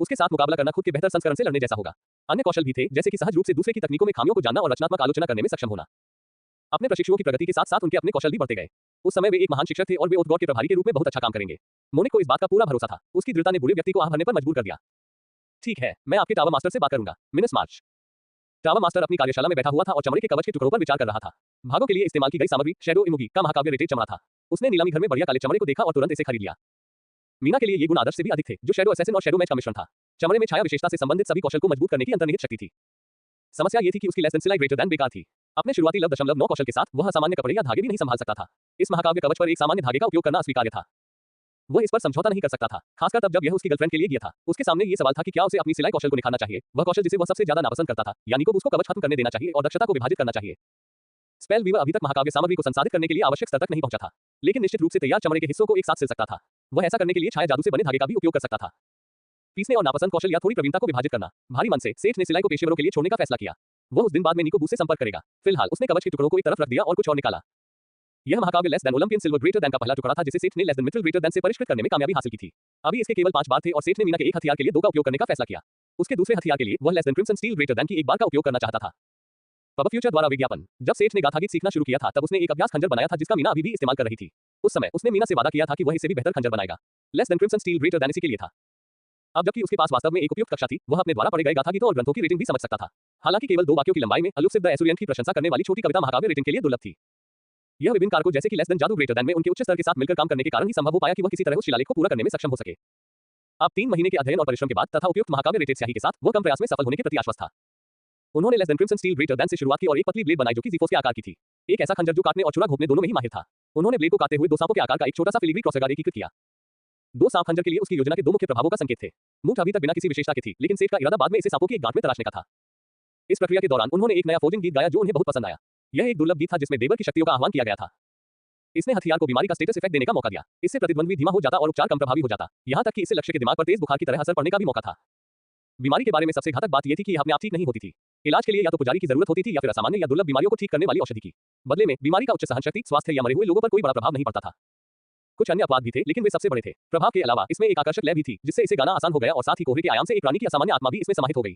उसके साथ मुकाबला करना खुद के बेहतर संस्करण से लड़ने जैसा होगा। अन्य कौशल भी थे, जैसे कि सहज रूप से दूसरे की तकनीकों में खामियों को जानना और रचनात्मक आलोचना करने में सक्षम होना। अपने प्रशिक्षुओं की प्रगति के साथ साथ उनके अपने कौशल भी बढ़ते गए। उस समय वे एक महान शिक्षक थे और वे ओथगॉड के प्रभारी के रूप में बहुत अच्छा काम करेंगे। मोनिक को इस बात का पूरा भरोसा था। उसकी दृढ़ता ने बूढ़े व्यक्ति को आह भरने पर मजबूर कर दिया। ठीक है, मैं आपके टावर मास्टर से बात करूंगा, मिनिस मार्च। टावर मास्टर अपनी कार्यशाला में बैठा हुआ था और चमड़े के कवच के टुकड़ों पर विचार कर रहा था। भागों के लिए इस्तेमाल की गई सामग्री शैडो इमुगी का महाकाव्य रेटेड चमड़ा था। उसने नीलामी घर में बढ़िया काले चमड़े को देखा और तुरंत इसे खरीद लिया। मीना के लिए ये गुण आदर्श से भी अधिक थे, जो शैडो असैसिन और शैडो मैच का मिश्रण था। चमड़े में छाया विशेषता से संबंधित सभी कौशल को मजबूत करने की अंतर्निहित शक्ति थी। समस्या ये थी कि उसकी लेस देन सिलाई ग्रेटर देन बेकार थी। अपने शुरुआती लव 0.9 कौशल के साथ वह सामान्य कपड़े या धागे भी नहीं संभाल सकता था। इस महाकाव्य कवच पर एक सामान्य धागे का उपयोग करना अस्वीकार्य था। वह इस पर समझौता नहीं कर सकता था, खासकर तब जब यह उसकी गर्लफ्रेंड के लिए गया था। उसके सामने ये सवाल था कि क्या उसे अपनी सिलाई कौशल को निखारना चाहिए, वह कौशल जिसे वह सबसे ज्यादा नापसंद करता था, यानी को उसको कवच खत्म करने देना चाहिए और दक्षता को विभाजित करना चाहिए। स्पेल वीवर अभी तक महाकाव्य सामग्री को संसाधित करने के लिए आवश्यक स्तर तक नहीं पहुंचा था, लेकिन निश्चित रूप से तैयार चमड़े के हिस्सों को एक साथ सिल सकता था। वह ऐसा करने के लिए छाया जादू से बने धागे का भी उपयोग कर सकता था। पीसने और नापसंद कौशल या थोड़ी प्रवीणता को विभाजित करना। भारी मन से सेठ ने सिलाई को पेशेवरों के लिए छोड़ने का फैसला किया। वह उस दिन बाद में निको बूस से संपर्क करेगा। फिलहाल उसने कवच के टुकड़ों को एक तरफ रख दिया और कुछ और निकाला। यह महाकाव्य less than Olympian silver greater than का पहला टुकड़ा था जिसे सेठ ने less than mitral greater than से परिष्कृत करने में कामयाबी हासिल की थी। अभी इसके केवल 5 बार थे और सेठ ने मीना के एक हथियार के लिए 2 का उपयोग करने का फैसला किया। उसके दूसरे हथियार के लिए वह less than crimson steel greater than की एक बार का उपयोग करना चाहता था। पब फ्यूचर द्वारा विज्ञापन। जब सेठ ने गाथा गीत सीखना शुरू किया था तब उसने एक अभ्यास खंजर बनाया था जिसका मीना अभी भी इस्तेमाल कर रही थी। उस समय उसने मीना से वादा किया था कि वह इसे भी बेहतर खंजर बनाएगा। Less than crimson steel greater than इसी के लिए था। अब जबकि उसके पास वास्तव में एक उपयुक्त कक्षा थी, वह अपने द्वारा पढ़े गए गाथा गीतों और ग्रंथों की रेटिंग भी समझ सकता था। हालांकि केवल 2 वाक्यों की लंबाई में अलुक सिद्ध एसुरियन की प्रशंसा करने वाली छोटी कविता महाकाव्य रेटिंग के लिए दुर्लभ थी। यह विभिन्न कारकों जैसे कि लेस देन जादू ग्रेटर देन में उनके उच्च स्तर के साथ मिलकर काम करने के कारण ही संभव हो पाया कि वह किसी तरह उस शिलालेख को पूरा करने में सक्षम हो सके। अब 3 महीने के अध्ययन और परिश्रम के बाद तथा उपयुक्त महाकाव्य रेटेड स्याही के साथ वह कम प्रयास में सफल होने के प्रति आश्वस्त था। उन्होंने less then crimson steel greater than से शुरुआत की और एक पतली ब्लेड बनाई जो कि ज़ीफोस के आकार की थी। एक ऐसा खंजर जो काटने और छुरा घोंपने दोनों में ही माहिर था। उन्होंने ब्लेड को काटते हुए 2 सांपों के आकार का एक छोटा सा फिलीग्री क्रॉसगार्ड एकीकृत किया। 2 सांप खंजर के लिए उसकी योजना के 2 मुख्य प्रभावों का संकेत थे। मूठ अभी तक बिना किसी विशेषता के थी, लेकिन सेठ का इरादा बाद में इसे सांपों की एक गांठ में तराशने का था। इस प्रक्रिया के दौरान उन्होंने एक नया फोर्जिंग गीत गाया जो उन्हें बहुत पसंद आया। यह एक दुर्लभ गीत था जिसमें देवर की शक्तियों का आह्वान किया गया था। इसने हथियार को बीमारी का स्टेटस इफेक्ट देने का मौका दिया। इससे प्रतिद्वंद्वी धीमा हो जाता और उपचार कम प्रभावी हो जाता। यहाँ तक कि इससे लक्ष्य के दिमाग पर तेज बुखार की तरह असर पड़ने का भी मौका था। बीमारी के बारे में सबसे घातक बात यह थी कि यह अपने आप ठीक नहीं होती थी। इलाज के लिए या तो पुजारी की जरूरत होती थी या फिर असामान्य या दुर्लभ बीमारियों को ठीक करने वाली औषधि की। बदले में बीमारी का उच्च सहनशक्ति, स्वास्थ्य या मरे हुए लोगों पर कोई बड़ा प्रभाव नहीं पड़ता था। कुछ अन्य अपवाद भी थे, लेकिन वे सबसे बड़े थे। प्रभाव के अलावा इसमें एक आकर्षक लय भी थी, जिससे इसे गाना आसान हो गया और साथ ही कोहरे के आयाम से एक प्राणी की असामान्य आत्मा भी इसमें समाहित हो गई।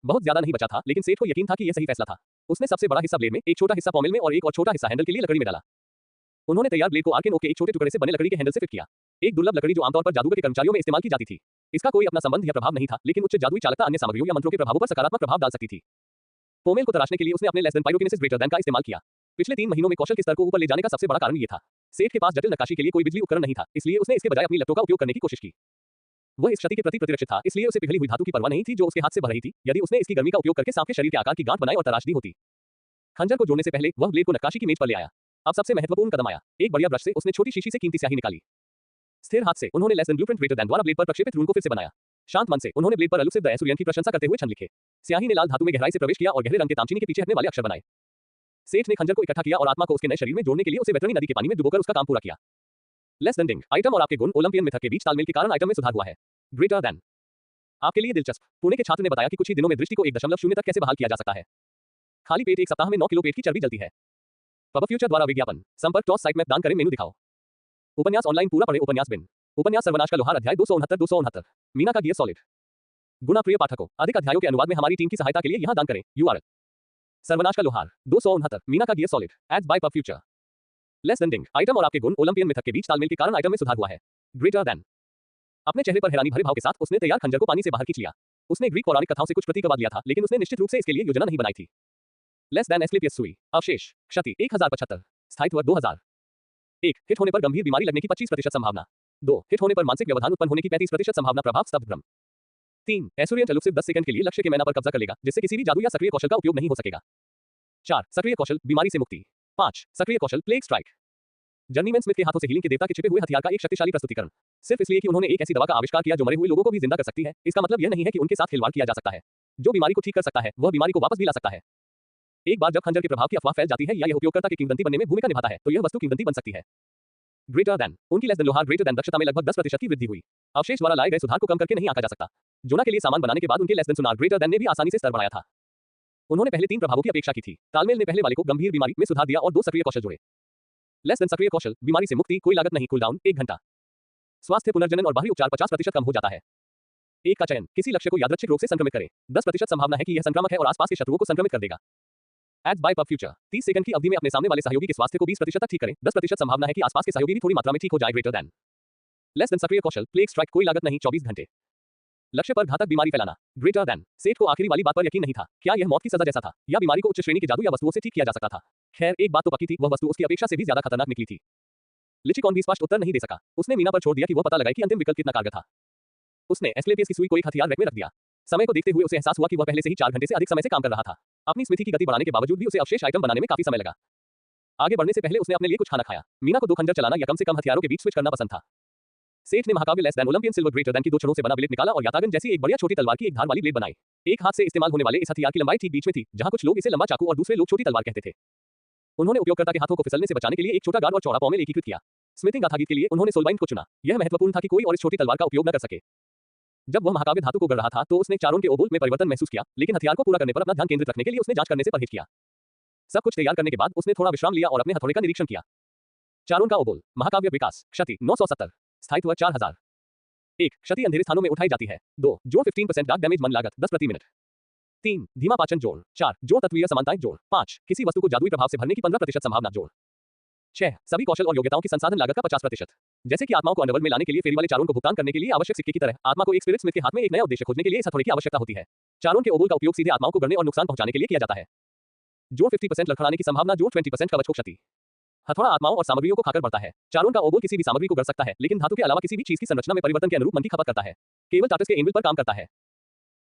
बहुत ज्यादा नहीं बचा था, लेकिन सेठ को यकीन था कि यह सही फैसला था। उसने सबसे बड़ा हिस्सा ब्लेड में, एक छोटा हिस्सा पॉमेल में और एक और छोटा हिस्सा हैंडल के लिए लकड़ी में डाला। उन्होंने तैयार ब्लेड को आर्केन ओक के एक छोटे टुकड़े से बने लकड़ी के हैंडल से फिट किया। एक दुर्लभ लकड़ी जो आमतौर पर जादूगर के कर्मचारियों में इस्तेमाल की जाती थी। इसका कोई अपना संबंध या प्रभाव नहीं था, लेकिन उच्च जादुई चालकता अन्य सामग्रियों या मंत्रों के प्रभावों पर सकारात्मक प्रभाव डाल सकती थी। पोमेल को तराशने के लिए उसने अपने लेस देन पाइरोकिनेसिस ग्रेटर देन का इस्तेमाल किया। पिछले 3 महीनों में कौशल के स्तर को ऊपर ले जाने का सबसे बड़ा कारण ये था। सेठ के पास जटिल नक्काशी के लिए कोई बिजली उपकरण नहीं था, इसलिए उसने इसके बजाय अपनी लपटों का उपयोग करने की कोशिश की। वह इस क्षति के प्रति प्रतिरक्षित था, इसलिए उसे पिघली हुई धातु की परवाह नहीं थी जो उसके हाथ से भर रही थी। यदि उसने इसकी गर्मी का उपयोग करके सांप के शरीर के आकार की गांठ बनाई और तराश दी होती। खंजर को जोड़ने से पहले वह ब्लेड को नक्काशी की मेज पर ले आया। अब सबसे महत्वपूर्ण कदम आया। एक बढ़िया ब्रश से उसने छोटी शीशी से कीमती स्याही निकाली। स्थिर हाथ से उन्होंने less then blueprint greater than द्वारा ब्लेड पर प्रक्षेपित रून को फिर से बनाया। शांत मन से उन्होंने ब्लेड पर एलुसिव द एसुरियन की प्रशंसा करते हुए छंद लिखे। स्याही ने लाल धातु में गहराई से प्रवेश किया और गहरे रंग के तामचीनी के पीछे हटने वाले अक्षर बनाए। सेठ ने खंजर को इकट्ठा किया और आत्मा को उसके नए शरीर में जोड़ने के लिए उसे वेटरनी नदी के पानी में डुबोकर उसका काम पूरा किया। लेस देन डिंग आइटम और आपके गुण ओलंपियन मेथड के बीच तालमेल के कारण आइटम में सुधार हुआ है। ग्रेटर देन आपके लिए दिलचस्प, पुणे के छात्र ने बताया कि कुछ ही दिनों में दृष्टि को 1.0 तक कैसे बहाल किया जा सकता है। खाली पेट एक सप्ताह में 9 किलो पेट की चर्बी जलती है। पब फ्यूचर द्वारा विज्ञापन संपर्क टॉस साइट में दान करें मेनू दिखाओ। उपन्यास ऑनलाइन पूरा पढ़े उपन्यास बिन उपन्यास सर्वनाश का लोहार अध्याय 269 मीना का गियर सॉलिड। गुना प्रिय पाठकों, अधिक अध्यायों के अनुवाद में हमारी टीम की सहायता के लिए यहां दान करें। URL सर्वनाश का लोहार 269 मीना का gear solid aids by pub future. Less than ding item और आपके गुण ओलंपियन मेथड के बीच तालमेल के कारण आइटम में सुधार हुआ है। ग्रेटर देन अपने चेहरे पर हैरानी भरे भाव के साथ उसने तैयार खंजर को पानी से बाहर खींच लिया। उसने ग्रीक पौराणिक कथाओं से कुछ प्रतीकवाद लिया था, लेकिन उसने निश्चित रूप से इसके लिए योजना नहीं बनाई थी। लेस देन एस्क्लेपियस सुई अवशेष क्षति 1075 स्थायित्व 2000 1 हिट होने पर गंभीर बीमारी लगने की 25% संभावना 2 हिट होने पर मानसिक व्यवधान उत्पन्न होने की 35% संभावना प्रभाव स्तब्ध भ्रम 3 एसुरियन एलुसिव 10 सेकंड के लिए लक्ष्य के मैना पर कब्जा कर लेगा, जिससे किसी भी जादू या सक्रिय कौशल का उपयोग नहीं हो सकेगा। 4 सक्रिय कौशल बीमारी से मुक्ति 5 सक्रिय कौशल प्लेग स्ट्राइक। जर्नीमैन स्मिथ के हाथों से हीलिंग के देवता के छिपे हुए हथियार का एक शक्तिशाली प्रस्तुतिकरण, सिर्फ इसलिए कि उन्होंने एक ऐसी दवा का आविष्कार किया जो मरे हुए लोगों को भी जिंदा कर सकती है। इसका मतलब यह नहीं है कि उनके साथ खिलवाड़ किया जा सकता है। जो बीमारी को ठीक कर सकता है वह बीमारी को वापस भी ला सकता है। एक बार जब खंजर के प्रभाव की अफवाह फैल जाती है या यह उपयोगकर्ता के किंवदंती बनने में भूमिका निभाता है, तो यह वस्तु किंवदंती बन सकती है। ग्रेटर देन उनकी लेस देन लोहार ग्रेटर देन दक्षता में लगभग 10% की वृद्धि हुई। अवशेष द्वारा लाए गए सुधार को कम करके नहीं आंका जा सकता। जोना के लिए सामान बनाने के बाद उनके लेस देन सुनार ग्रेटर देन ने भी आसानी से स्तर बढ़ाया था। उन्होंने पहले 3 प्रभावों की अपेक्षा की थी। तालमेल ने पहले वाले को गंभीर बीमारी में सुधार दिया और 2 सक्रिय कौशल जोड़े। लेस देन सक्रिय कौशल बीमारी से मुक्ति कोई लागत नहीं, कूलडाउन 1 घंटा। स्वास्थ्य पुनर्जनन और बाहरी उपचार 50% कम हो जाता है। 1 का चयन किसी लक्ष्य को यादृच्छिक रूप से संक्रमित करें। 10% संभावना है कि यह संक्रामक है और आसपास के शत्रुओं को संक्रमित कर देगा। Ads by pub future 30 second की अवधि में अपने सामने वाले सहयोगी के स्वास्थ्य को 20% तक ठीक करें। 10% संभावना है कि आसपास के सहयोगी भी थोड़ी मात्रा में ठीक हो जाए। ग्रेटर देन लेस देन सक्रिय कौशल प्लेग स्ट्राइक कोई लागत नहीं, 24 घंटे। लक्ष्य पर घातक बीमारी फैलाना। ग्रेटर देन सेठ को आखिरी वाली बात पर यकीन नहीं था। क्या यह मौत की सजा जैसा था या बीमारी को उच्च श्रेणी के जादू या वस्तुओं से ठीक किया जा सकता था? खैर, एक बात तो पक्की थी, वह वस्तु उसकी अपेक्षा से भी ज्यादा खतरनाक निकली थी। लिचिकॉन भी स्पष्ट उत्तर नहीं दे सका। उसने मीना पर छोड़ दिया कि वह पता लगाए कि अंतिम विकल्प कितना कारगर था। उसने एस्क्लेपियस की सुई को एक हथियार रैक में रख दिया। समय को देखते हुए उसे एहसास हुआ कि वह पहले से ही 4 घंटे से अधिक समय से काम कर रहा था। अपनी स्मृति की गति बढ़ाने के बावजूद भी उसे अवशेष आइटम बनाने में काफी समय लगा। आगे बढ़ने से पहले उसने अपने लिए कुछ खाना खाया। मीना को 2 खंजर चलाना या कम से कम हथियारों के बीच स्विच करना पसंद था। सेठ ने महाकाव्य less than Olympian silver greater than की 2 छड़ों से बना ब्लेड निकाला और यातागन जैसी एक बढ़िया छोटी तलवार की एक धार वाली ब्लेड बनाई। एक हाथ से इस्तेमाल होने वाले इस हथियार की लंबाई ठीक बीच में थी, जहां कुछ लोग इसे लंबा चाकू और दूसरे लोग छोटी तलवार कहते थे। उन्होंने उपयोगकर्ता के हाथों को फिसलने से बचाने के लिए एक छोटा गार्ड और चौड़ा पॉमेल एकीकृत किया। स्मिथिंग गाथा गीत के लिए उन्होंने सोलबाइन को चुना। यह महत्वपूर्ण था कि कोई और इस छोटी तलवार का उपयोग न कर सके। जब वह महाकाव्य धातु को गढ़ रहा था तो उसने चारों के ओबोल में परिवर्तन महसूस किया, लेकिन हथियार को पूरा करने पर अपना ध्यान केंद्रित रखने के लिए उसने जांच करने से परहेज किया। सब कुछ तैयार करने के बाद उसने थोड़ा विश्राम लिया और अपने हथौड़े का निरीक्षण किया। चारों का ओबोल महाकाव्य विकास क्षति 970 स्थायित्व 4000 1 क्षति अंधेरे स्थानों में उठाई जाती है। 2 जोड़ 15% डार्क डैमेज मन लागत 10 प्रति मिनट। 3 धीमा पाचन जोड़। 4 जोड़ तत्वीय समानताएं जोड़। 5 किसी वस्तु को जादुई प्रभाव से भरने की 15% संभावना जोड़। 6 सभी कौशल और योग्यताओं की संसाधन लागत का 50%। जैसे कि आत्माओं को अंडरवर्ल्ड में लाने के लिए फेरी वाले चारों को भुगतान करने के लिए आवश्यक सिक्के की तरह आत्मा को एक स्पिरिट स्मिथ के हाथ में एक नया उद्देश्य खोजने के लिए इस हथौड़े की आवश्यकता होती है। चारों के ओबोल का उपयोग सीधे आत्माओं को गढ़ने और नुकसान पहुंचाने के लिए किया जाता है। जोड़ 50% लड़खड़ाने की संभावना जोड़ 20% कवच को क्षति। हथौड़ा आत्माओं और सामग्रियों को खाकर बढ़ता है। चारों का ओबोल किसी भी सामग्री को गढ़ सकता है, लेकिन धातु के अलावा किसी भी चीज की संरचना में परिवर्तन के अनुरूप मन की खपत करता है। केवल टाटस के एनविल पर काम करता है।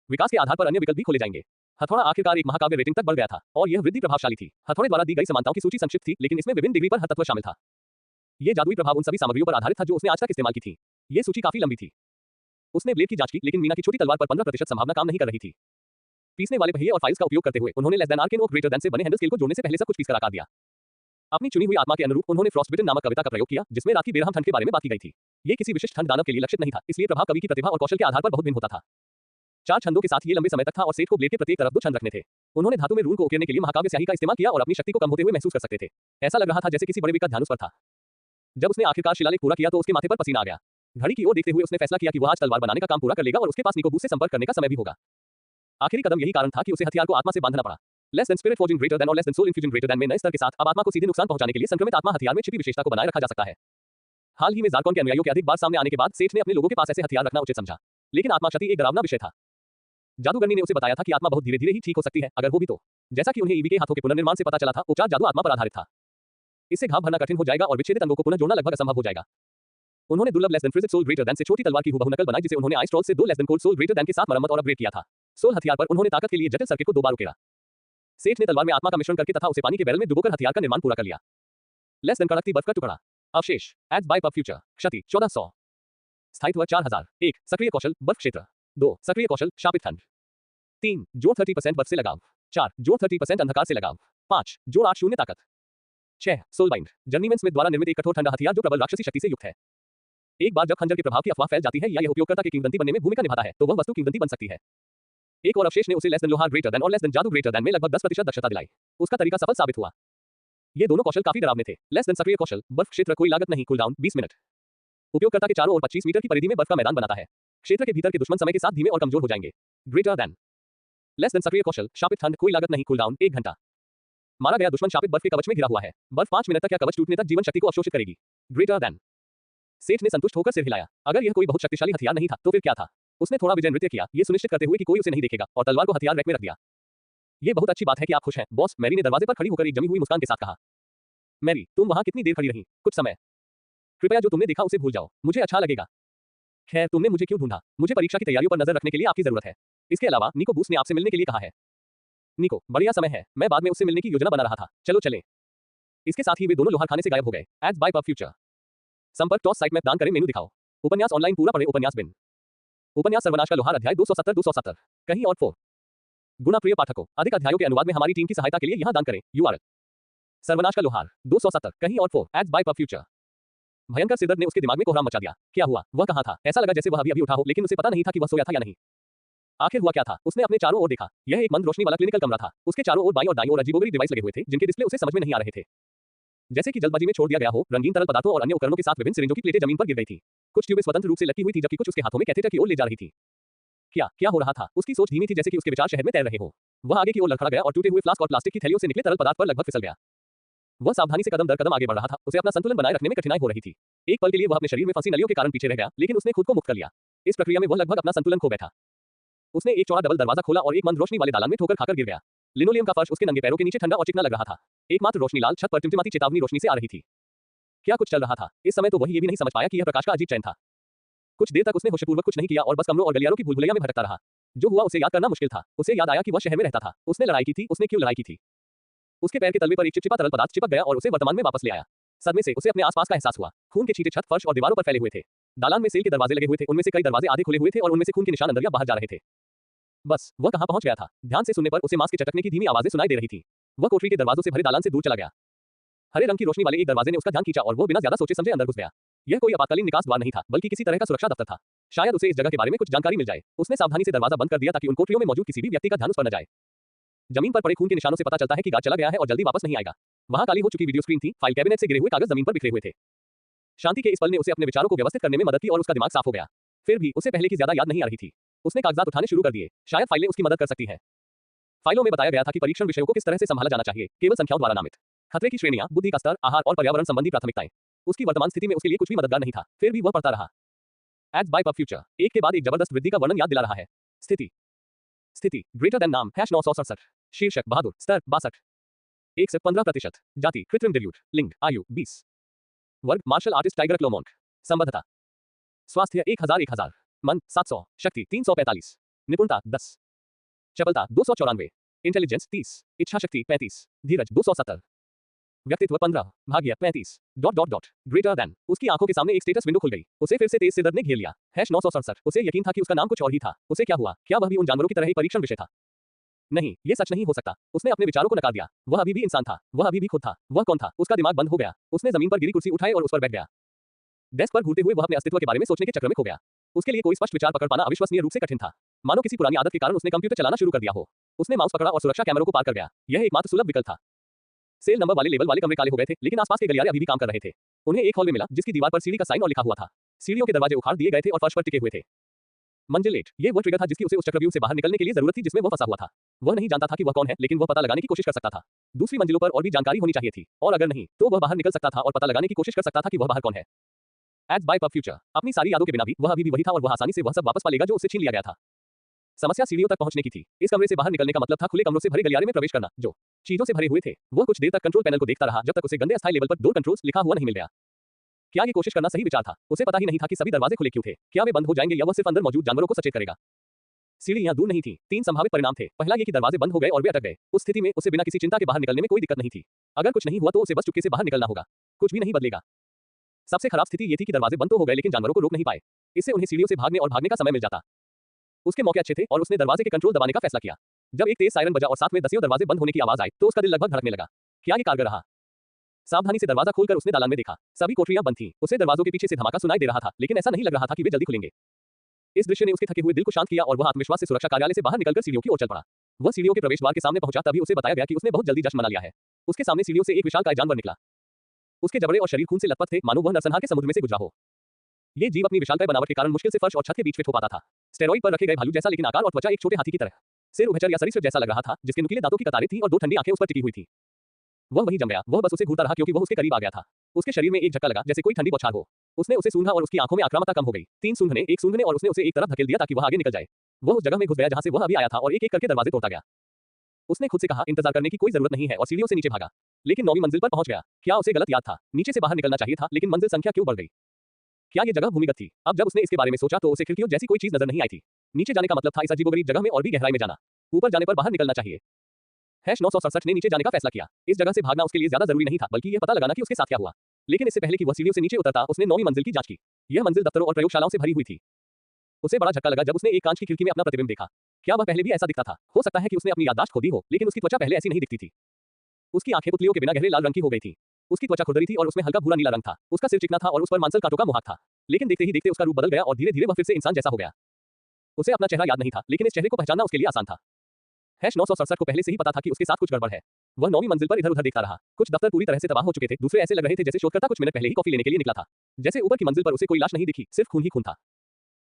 विकास के आधार पर अन्य विकल्प भी खोले जाएंगे। हथौड़ा आखिरकार एक महाकाव्य रेटिंग तक बढ़ गया था और यह वृद्धि प्रभावशाली थी। हथौड़े द्वारा दी गई समानताओं की सूची संक्षिप्त थी, लेकिन इसमें विभिन्न डिग्री पर हर तत्व शामिल था। ये जादुई प्रभाव उन सभी सामग्रियों पर आधारित था जो उसने आज तक इस्तेमाल की थी। ये सूची काफी लंबी थी। उसने ब्लेड की जांच की, लेकिन मीना की छोटी तलवार पर 15% संभावना काम नहीं कर रही थी। पीसने वाले पहिए और फाइल्स का उपयोग करते हुए उन्होंने less than arcane oak greater than से बने हैंडल स्केल को जोड़ने से पहले सब कुछ पीस कर आकार दिया। अपनी चुनी हुई आत्मा के अनुरूप उन्होंने फ्रॉस्टबिटन नामक कविता का प्रयोग किया, जिसमें रात की बेरहम ठंड के बारे में बात की गई थी। ये किसी विशिष्ट ठंड दानव के लिए लक्षित नहीं था, इसलिए प्रभाव कवि की प्रतिभा और कौशल के आधार पर बहुत भिन्न होता था। 4 छंदों के साथ ये लंबे समय तक था और सेठ को ब्लेड के प्रत्येक तरफ 2 छंद रखने थे। उन्होंने धातु में रून को उकेरने के लिए महाकाव्य स्याही का इस्तेमाल किया और अपनी शक्ति को कम होते हुए महसूस कर सकते थे। ऐसा लग रहा था जैसे किसी बड़े विकट ध्यान उस पर था। जब उसने आखिरकार शिलालेख पूरा किया तो उसके माथे पर पसीना आ गया। घड़ी की ओर देखते हुए उसने फैसला किया कि वह आज तलवार बनाने का काम पूरा कर लेगा और उसके पास निकोबूस से संपर्क करने का समय भी होगा। आखिरी कदम यही कारण था कि उसे हथियार को आत्मा से बांधना पड़ा। Less than spirit forging greater than और less than soul infusion greater than में नए स्तर के साथ अब आत्मा को सीधे नुकसान पहुंचाने के लिए संक्रमित आत्मा हथियार में छिपी विशेषता को बनाए रखा जा सकता है। हाल ही में ज़ारकॉन के अनुयायियों के अधिक बार सामने आने के बाद सेठ ने अपने लोगों के पास ऐसे हथियार रखना उचित समझा, लेकिन आत्मा क्षति एक डरावना विषय था। जादूगरनी ने उसे बताया था कि आत्मा बहुत धीरे-धीरे ही ठीक हो सकती है, अगर हो भी तो। जैसा कि उन्हें ईवी के हाथों के पुनर्निर्माण से पता चला था, उपचार जादू आत्मा पर आधारित था। इससे घाव भरना कठिन हो जाएगा और विच्छेदित अंगों को पुनः जोड़ना लगभग असंभव हो जाएगा। उन्होंने दुर्लभ less than frigid soul greater than से छोटी तलवार की हूबहू नकल बनाई, जिसे उन्होंने आइस ट्रोल से 2 less than cold soul greater than के साथ मरम्मत और अपग्रेड किया था। सोल हथियार पर उन्होंने ताकत के लिए जटिल सर्किट को 2 बार उकेरा। सेठ ने तलवार में आत्मा का मिश्रण करके तथा उसे पानी के बैरल में डुबोकर हथियार का निर्माण पूरा कर लिया। लेस देन कड़कती बर्फ का टुकड़ा। अवशेष एड्स बाय पब फ्यूचर क्षति 1400 स्थायित्व 4000। 1 सक्रिय कौशल बर्फ क्षेत्र। 2 सक्रिय कौशल शापित ठंड। 3 जोड़ 30% बर्फ से लगाव। 4 जोड़ 30% अंधकार से लगाव। 5 जोड़ 8 शून्य ताकत। 6 सोलबाइंड जर्नीमैन स्मिथ द्वारा निर्मित एक कठोर ठंडा हथियार जो प्रबल राक्षसी शक्ति से युक्त है। एक बार जब खंजर के प्रभाव की अफवाह फैल जाती है या यह उपयोगकर्ता के किंवदंती बनने में भूमिका निभाता है तो वह वस्तु किंवदंती बन सकती है। एक और अवशेष ने उसे लेस देन लोहार ग्रेटर देन और लेस देन जादू ग्रेटर देन में लगभग 10% दक्षता दिलाई। उसका तरीका सफल साबित हुआ। ये दोनों कौशल काफी डरावने थे। लेस देन सक्रिय कौशल बर्फ क्षेत्र कोई लागत नहीं, कूलडाउन 20 मिनट। उपयोगकर्ता के चारों ओर 25 मीटर की परिधि में बर्फ का मैदान बनाता है। क्षेत्र के भीतर के दुश्मन समय के साथ धीमे और कमजोर हो जाएंगे। ग्रेटर देन लेस देन सक्रिय कौशल शापित ठंड कोई लागत नहीं, कूलडाउन 1 घंटा। मारा गया दुश्मन शापित बर्फ के कवच में घिरा हुआ है। बर्फ 5 मिनट तक या कवच टूटने तक जीवन शक्ति को अवशोषित करेगी। ग्रेटर देन सेठ ने संतुष्ट होकर सिर हिलाया। अगर यह कोई बहुत शक्तिशाली हथियार नहीं था तो फिर क्या था? उसने थोड़ा विजय नृत्य किया, ये सुनिश्चित करते हुए कि कोई उसे नहीं देखेगा, और तलवार को हथियार रैक में रख दिया। ये बहुत अच्छी बात है कि आप खुश हैं, बॉस, मैरी ने दरवाजे पर खड़ी होकर एक जमी हुई मुस्कान के साथ कहा। मैरी, तुम वहां कितनी देर खड़ी रही? कुछ समय। कृपया जो तुमने देखा उसे भूल जाओ, मुझे अच्छा लगेगा। खैर, तुमने मुझे क्यों ढूंढा? मुझे परीक्षा की तैयारियों पर नजर रखने के लिए आपकी जरूरत है। इसके अलावा निको बूस ने आपसे मिलने के लिए कहा है। निको, बढ़िया समय है, मैं बाद में उससे मिलने की योजना बना रहा था, चलो चलें। इसके साथ ही वे दोनों लोहार खाने से गायब हो गए। Ads by pub future. संपर्क टॉस साइट मैप दान करें, मेनू दिखाओ। उपन्यास ऑनलाइन पूरा पढ़े, उपन्यास बिन। उपन्यास सर्वनाश का लोहार अध्याय 270 कहीं और 4। गुना प्रिय पाठकों, अधिक अध्यायों के अनुवाद में हमारी टीम की सहायता के लिए यहां दान करें। URL सर्वनाश का लोहार 270 कहीं और 4 एड्स बाय पब फ्यूचर। भयंकर सिरदर्द ने उसके दिमाग में कोहराम मचा दिया। क्या हुआ? वह कहां था? ऐसा लगा जैसे वह अभी अभी उठा हो, लेकिन उसे पता नहीं था कि वह सोया था या नहीं। आखिर हुआ क्या था? उसने अपने चारों ओर देखा। यह एक मंद रोशनी वाला क्लिनिकल कमरा था। उसके चारों ओर बाईं और दाईं ओर अजीबोगरीब डिवाइस लगे हुए थे जिनके डिस्प्ले उसे समझ में नहीं आ रहे थे। जैसे कि जल्दबाजी में छोड़ दिया गया हो, रंगीन तरल पदार्थों और अन्य उपकरणों के साथ विभिन्न सिरिंजों की प्लेटें जमीन पर गिर गई थी। कुछ ट्यूबें स्वतंत्र रूप से लटकी हुई थी जबकि कुछ उसके हाथों में कैथेटर की ओर ले जा रही थी। क्या हो रहा था? उसकी सोच धीमी थी जैसे कि उसके विचार शहर में तैर रहे हो। वह आगे की ओर लड़खड़ा गया और टूटे हुए फ्लास्क और प्लास्टिक की थैलियों से निकले तरल पदार्थ पर लगभग फिसल गया। वह सावधानी से कदम दर कदम आगे बढ़ रहा था। उसे अपना संतुलन बनाए रखने में कठिनाई हो रही थी। एक पल के लिए वह अपने शरीर में फंसी नलियों के कारण पीछे रह गया, लेकिन उसने खुद को मुक्त कर लिया। इस प्रक्रिया में वह लगभग अपना संतुलन खो बैठा। उसने एक चौड़ा डबल दरवाजा खोला और एक मंद रोशनी वाले दालान में ठोकर खाकर गिर गया। लिनोलियम का फर्श उसके नंगे पैरों के नीचे ठंडा और चिकना लग रहा था। एकमात्र रोशनी लाल छत पर टिमटिमाती चेतावनी रोशनी से आ रही थी। क्या कुछ चल रहा था? इस समय तो वह ये भी नहीं समझ पाया कि यह प्रकाश का अजीब चयन था। कुछ देर तक उसने होशपूर्वक कुछ नहीं किया और बस कमरों और गलियारों की भूलभुलैया में भटकता रहा। जो हुआ उसे याद करना मुश्किल था। उसे याद आया कि वह शहर में रहता था। उसने लड़ाई की थी। उसने क्यों लड़ाई की थी? उसके पैर के तलवे पर एक चिपचिपा तरल पदार्थ चिपक गया और उसे वर्तमान में वापस ले आया। सदमे से उसे अपने आसपास का एहसास हुआ। खून के छींटे छत, फर्श और दीवारों पर फैले हुए थे। दालान में सेल के दरवाजे लगे हुए थे। उनमें से कई दरवाजे आधे खुले हुए थे और उनमें से खून के निशान अंदर या बाहर जा रहे थे। बस वह कहां पहुंच गया था? ध्यान से सुनने पर उसे मांस के चटकने की धीमी आवाजें सुनाई दे रही थी। वह कोठरी के दरवाजों से भरे दालान से दूर चला गया। हरे रंग की रोशनी वाले एक दरवाजे ने उसका ध्यान खींचा और वो बिना ज्यादा सोचे समझे अंदर घुस गया। यह कोई आपातकालीन निकास द्वार नहीं था, बल्कि किसी तरह का सुरक्षा दफ्तर था। शायद उसे इस जगह के बारे में कुछ जानकारी मिल जाए। उसने सावधानी से दरवाजा बंद कर दिया ताकि उन कोठरियों में मौजूद किसी भी व्यक्ति का ध्यान उस पर न जाए। जमीन पर पड़े खून के निशानों से पता चलता है कि गार्ड चला गया है और जल्दी वापस नहीं आएगा। वहां काली हो चुकी वीडियो स्क्रीन थी। फाइल कैबिनेट से गिरे हुए कागज जमीन पर बिखरे हुए थे। शांति के इस पल ने उसे अपने विचारों को व्यवस्थित करने में मदद की और उसका दिमाग साफ हो गया। फिर भी उसे पहले की ज्यादा याद नहीं आ रही थी। उसने कागजात उठाने शुरू कर दिए। शायद फाइलें उसकी मदद कर सकती हैं। फाइलों में बताया गया था कि परीक्षण विषयों को किस तरह से संभाला जाना चाहिए, केवल संख्याओं द्वारा नामित। खतरे की श्रेणियां, बुद्धि का स्तर, आहार और पर्यावरण संबंधी प्राथमिकताएं। उसकी वर्तमान स्थिति में उसके लिए कुछ भी मददगार नहीं था। फिर भी वह पढ़ता रहा। एड्स बाय पब फ्यूचर एक के बाद एक जबरदस्त वृद्धि का वर्णन याद दिला रहा है। स्थिति ग्रेटर देन नाम #967। शीर्षक बहादुर। स्तर 62। 1 से 15%। जाति कृत्रिम डिल्यूट। लिंग आयु 20। वर्ग मार्शल आर्टिस्ट टाइगर क्लोमोंट। संबद्धता स्वास्थ्य 1000। मन 700। शक्ति 345। निपुणता 10। चपलता 294। इंटेलिजेंस 30। इच्छा शक्ति 35। धीरज 270। व्यक्तित्व 15। भाग्य 35। ... ग्रेटर देन उसकी आंखों के सामने एक स्टेटस विंडो खुल गई। उसे फिर से तेज सिरदर्द ने घेर लिया। #967। उसे यकीन था कि उसका नाम कुछ और ही था। उसे क्या हुआ? क्या वह भी उन जानवरों की तरह ही परीक्षण विषय था? नहीं, ये सच नहीं हो सकता। उसने अपने विचारों को नकार दिया। वह अभी भी इंसान था। वह अभी भी खुद था। वह कौन था? उसका दिमाग बंद हो गया। उसने जमीन पर गिरी कुर्सी उठाई और उस पर बैठ गया। डेस्क पर घूरते हुए वह अपने अस्तित्व के बारे में सोचने के चक्कर में खो गया। उसके लिए कोई स्पष्ट विचार पकड़ पाना अविश्वसनीय रूप से कठिन था। मानो किसी पुरानी आदत के कारण उसने कंप्यूटर चलाना शुरू कर दिया हो। उसने माउस पकड़ा और सुरक्षा कैमरों को पार कर गया। यह एकमात्र सुलभ विकल्प था। सेल नंबर वाले लेवल वाले कमरे काले हो गए थे, लेकिन आसपास के गलियारे अभी भी काम कर रहे थे। उन्हें एक हॉल में मिला जिसकी दीवार पर सीढ़ी का साइन और लिखा हुआ था। सीढ़ियों के दरवाजे उखाड़ दिए गए थे और फर्श पर टिके हुए थे। मंजिल 8 ये वह ट्रिगर था जिसकी उसे उस चक्रव्यूह से बाहर निकलने के लिए जरूरत थी जिसमें वह फंसा हुआ था। वह नहीं जानता था कि वह कौन है, लेकिन वह पता लगाने की कोशिश कर सकता था। दूसरी मंजिलों पर और भी जानकारी होनी चाहिए थी, और अगर नहीं तो वह बाहर निकल सकता था और पता लगाने की कोशिश कर सकता था कि वह बाहर कौन है। एड्स बाय पब फ्यूचर अपनी सारी यादों के बिना भी वह अभी भी वही था और वह आसानी से वह सब वापस पा लेगा जो उससे छीन लिया गया था। समस्या सीढ़ियों तक पहुंचने की थी। इस कमरे से बाहर निकलने का मतलब था खुले कमरों से भरे गलियारे में प्रवेश करना जो चीजों से भरे हुए थे। वह कुछ देर तक कंट्रोल पैनल को देखता रहा जब तक उसे गंदे अस्थायी लेवल पर डोर कंट्रोल्स लिखा हुआ नहीं मिल गया। क्या ये कोशिश करना सही विचार था? उसे पता ही नहीं था कि सभी दरवाजे खुले क्यों थे। क्या वे बंद हो जाएंगे या वह सिर्फ अंदर मौजूद जानवरों को सचेत करेगा? सीढ़ियां दूर नहीं थी। 3 संभावित परिणाम थे। पहला ये कि दरवाजे बंद हो गए और वे अटक गए। उस स्थिति में उसे बिना किसी चिंता के बाहर निकलने में कोई दिक्कत नहीं थी। अगर कुछ नहीं हुआ तो उसे बस चुपके से बाहर निकलना होगा। कुछ भी नहीं बदलेगा। सबसे खराब स्थिति ये थी कि दरवाजे बंद तो हो गए लेकिन जानवरों को रोक नहीं पाए। इससे उन्हें सीढ़ियों से भागने और भागने का समय मिल जाता। उसके मौके अच्छे थे और उसने दरवाजे के कंट्रोल दबाने का फैसला किया। जब एक तेज सायरन बजा और साथ में दसियों दरवाजे बंद होने की आवाज आई तो उसका दिल लगभग धड़कने लगा। क्या ये कारगर रहा? सावधानी से दरवाजा खोलकर उसने दालान में देखा। सभी कोठरियां बंद थीं। उसे दरवाजों के पीछे से धमाका सुनाई दे रहा था, लेकिन ऐसा नहीं लग रहा था कि वे जल्दी खुलेंगे। इस दृश्य ने उसके थके हुए दिल को शांत किया और वह आत्मविश्वास से सुरक्षा कार्यालय से बाहर निकलकर सीढ़ियों की ओर चल पड़ा। वह सीढ़ियों के प्रवेश द्वार के सामने पहुंचा तभी उसे बताया गया कि उसने बहुत जल्दी जश्न मना लिया है। उसके सामने सीढ़ियों से एक विशालकाय जानवर निकला। उसके जबड़े और शरीर खून से लथपथ थे, मानो वह नरसंहार के समुद्र में से गुजरा हो। ये जीव अपनी विशालकाय बनावट के कारण मुश्किल से फर्श और छत के बीच फिट हो पाता था। स्टेरॉइड पर रखे गए भालू जैसा, लेकिन आकार और त्वचा एक छोटे हाथी की तरह। सिर उभयचर या सरीसृप जैसा लग रहा था, जिसके नुकीले दांतों की कतारें थीं और दो ठंडी आंखें उस पर टिकी हुई थीं। वह वहीं जम गया। वह बस उसे घूरता रहा क्योंकि वह उसके करीब आ गया था। उसके शरीर में एक झटका लगा, जैसे कोई ठंडी बौछार हो। उसने उसे सूंघा और उसकी आंखों में आक्रामकता कम हो गई। तीन सूंघने, एक सूंघने और उसने उसे एक तरफ धकेल दिया ताकि वह आगे निकल जाए। वह उस जगह में घुस गया जहां से वह अभी आया था और एक-एक करके दरवाजे तोड़ता गया। उसने खुद से कहा, इंतजार करने की कोई जरूरत नहीं है, और सीढ़ियों से नीचे भागा। लेकिन 9वीं मंजिल पर पहुंच गया। क्या उसे गलत याद था? नीचे से बाहर निकलना चाहिए था, लेकिन मंजिल संख्या क्यों बढ़ गई? क्या ये जगह भूमिगत थी? अब जब उसने इसके बारे में सोचा तो उसे खिड़कियों जैसी कोई चीज नजर नहीं आई थी। नीचे जाने का मतलब था इस अजीबोगरीब जगह में और भी गहराई में जाना। ऊपर जाने पर बाहर निकलना चाहिए। 967 ने नीचे जाने का फैसला किया। इस जगह से भागना उसके लिए ज्यादा जरूरी नहीं था, बल्कि यह पता लगाना कि उसके साथ क्या हुआ। लेकिन इससे पहले कि वह सीढ़ियों से नीचे उतरता, उसने 9वीं मंजिल की जांच की। यह मंजिल दफ्तरों और प्रयोगशालाओं से भरी हुई थी। उसे बड़ा झटका लगा जब उसने एक कांच की खिड़की में अपना प्रतिबिंब देखा। क्या वह पहले भी ऐसा दिखता था? हो सकता है कि उसने अपनी याददाश्त खो दी हो, लेकिन उसकी त्वचा पहले ऐसी नहीं दिखती थी। उसकी आंखें पुतलियों के बिना गहरे लाल रंग की हो गई थी। उसकी त्वचा खुरदरी थी और उसमें हल्का भूरा नीला रंग था। उसका सिर चिकना था और उस पर मांसल कांटों का मुहाक था। लेकिन देखते ही देखते उसका रूप बदल गया और धीरे-धीरे वह फिर से इंसान जैसा हो गया। उसे अपना चेहरा याद नहीं था, लेकिन इस चेहरे को पहचानना उसके लिए आसान था। 967 को पहले से ही पता था कि उसके साथ कुछ गड़बड़ है। वह 9वीं मंजिल पर इधर-उधर देखता रहा। कुछ दफ्तर पूरी तरह से तबाह हो चुके थे, दूसरे ऐसे लग रहे थे जैसे शोधकर्ता कुछ मिनट पहले ही कॉफी लेने के लिए निकला था। जैसे ऊपर की मंजिल पर उसे कोई लाश नहीं दिखी, सिर्फ खून ही खून था।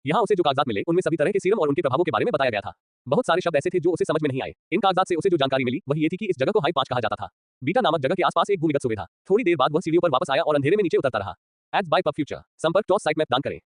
यहाँ उसे जो कागजात मिले, उनमें सभी तरह के सीरम और उनके प्रभावों के बारे में बताया गया था। बहुत सारे शब्द ऐसे थे जो उसे समझ में नहीं आए। इन कागजात से उसे जो जानकारी मिली वह ये थी कि इस जगह को हाई 5 कहा जाता था। बीटा नामक जगह के आसपास एक भूमिगत सुबह था। थोड़ी देर बाद वह सीढ़ियों पर वापस आया और अंधेरे में नीचे उतरता रहा। Ads by pub future. संपर्क टॉस साइट मैप दान करें।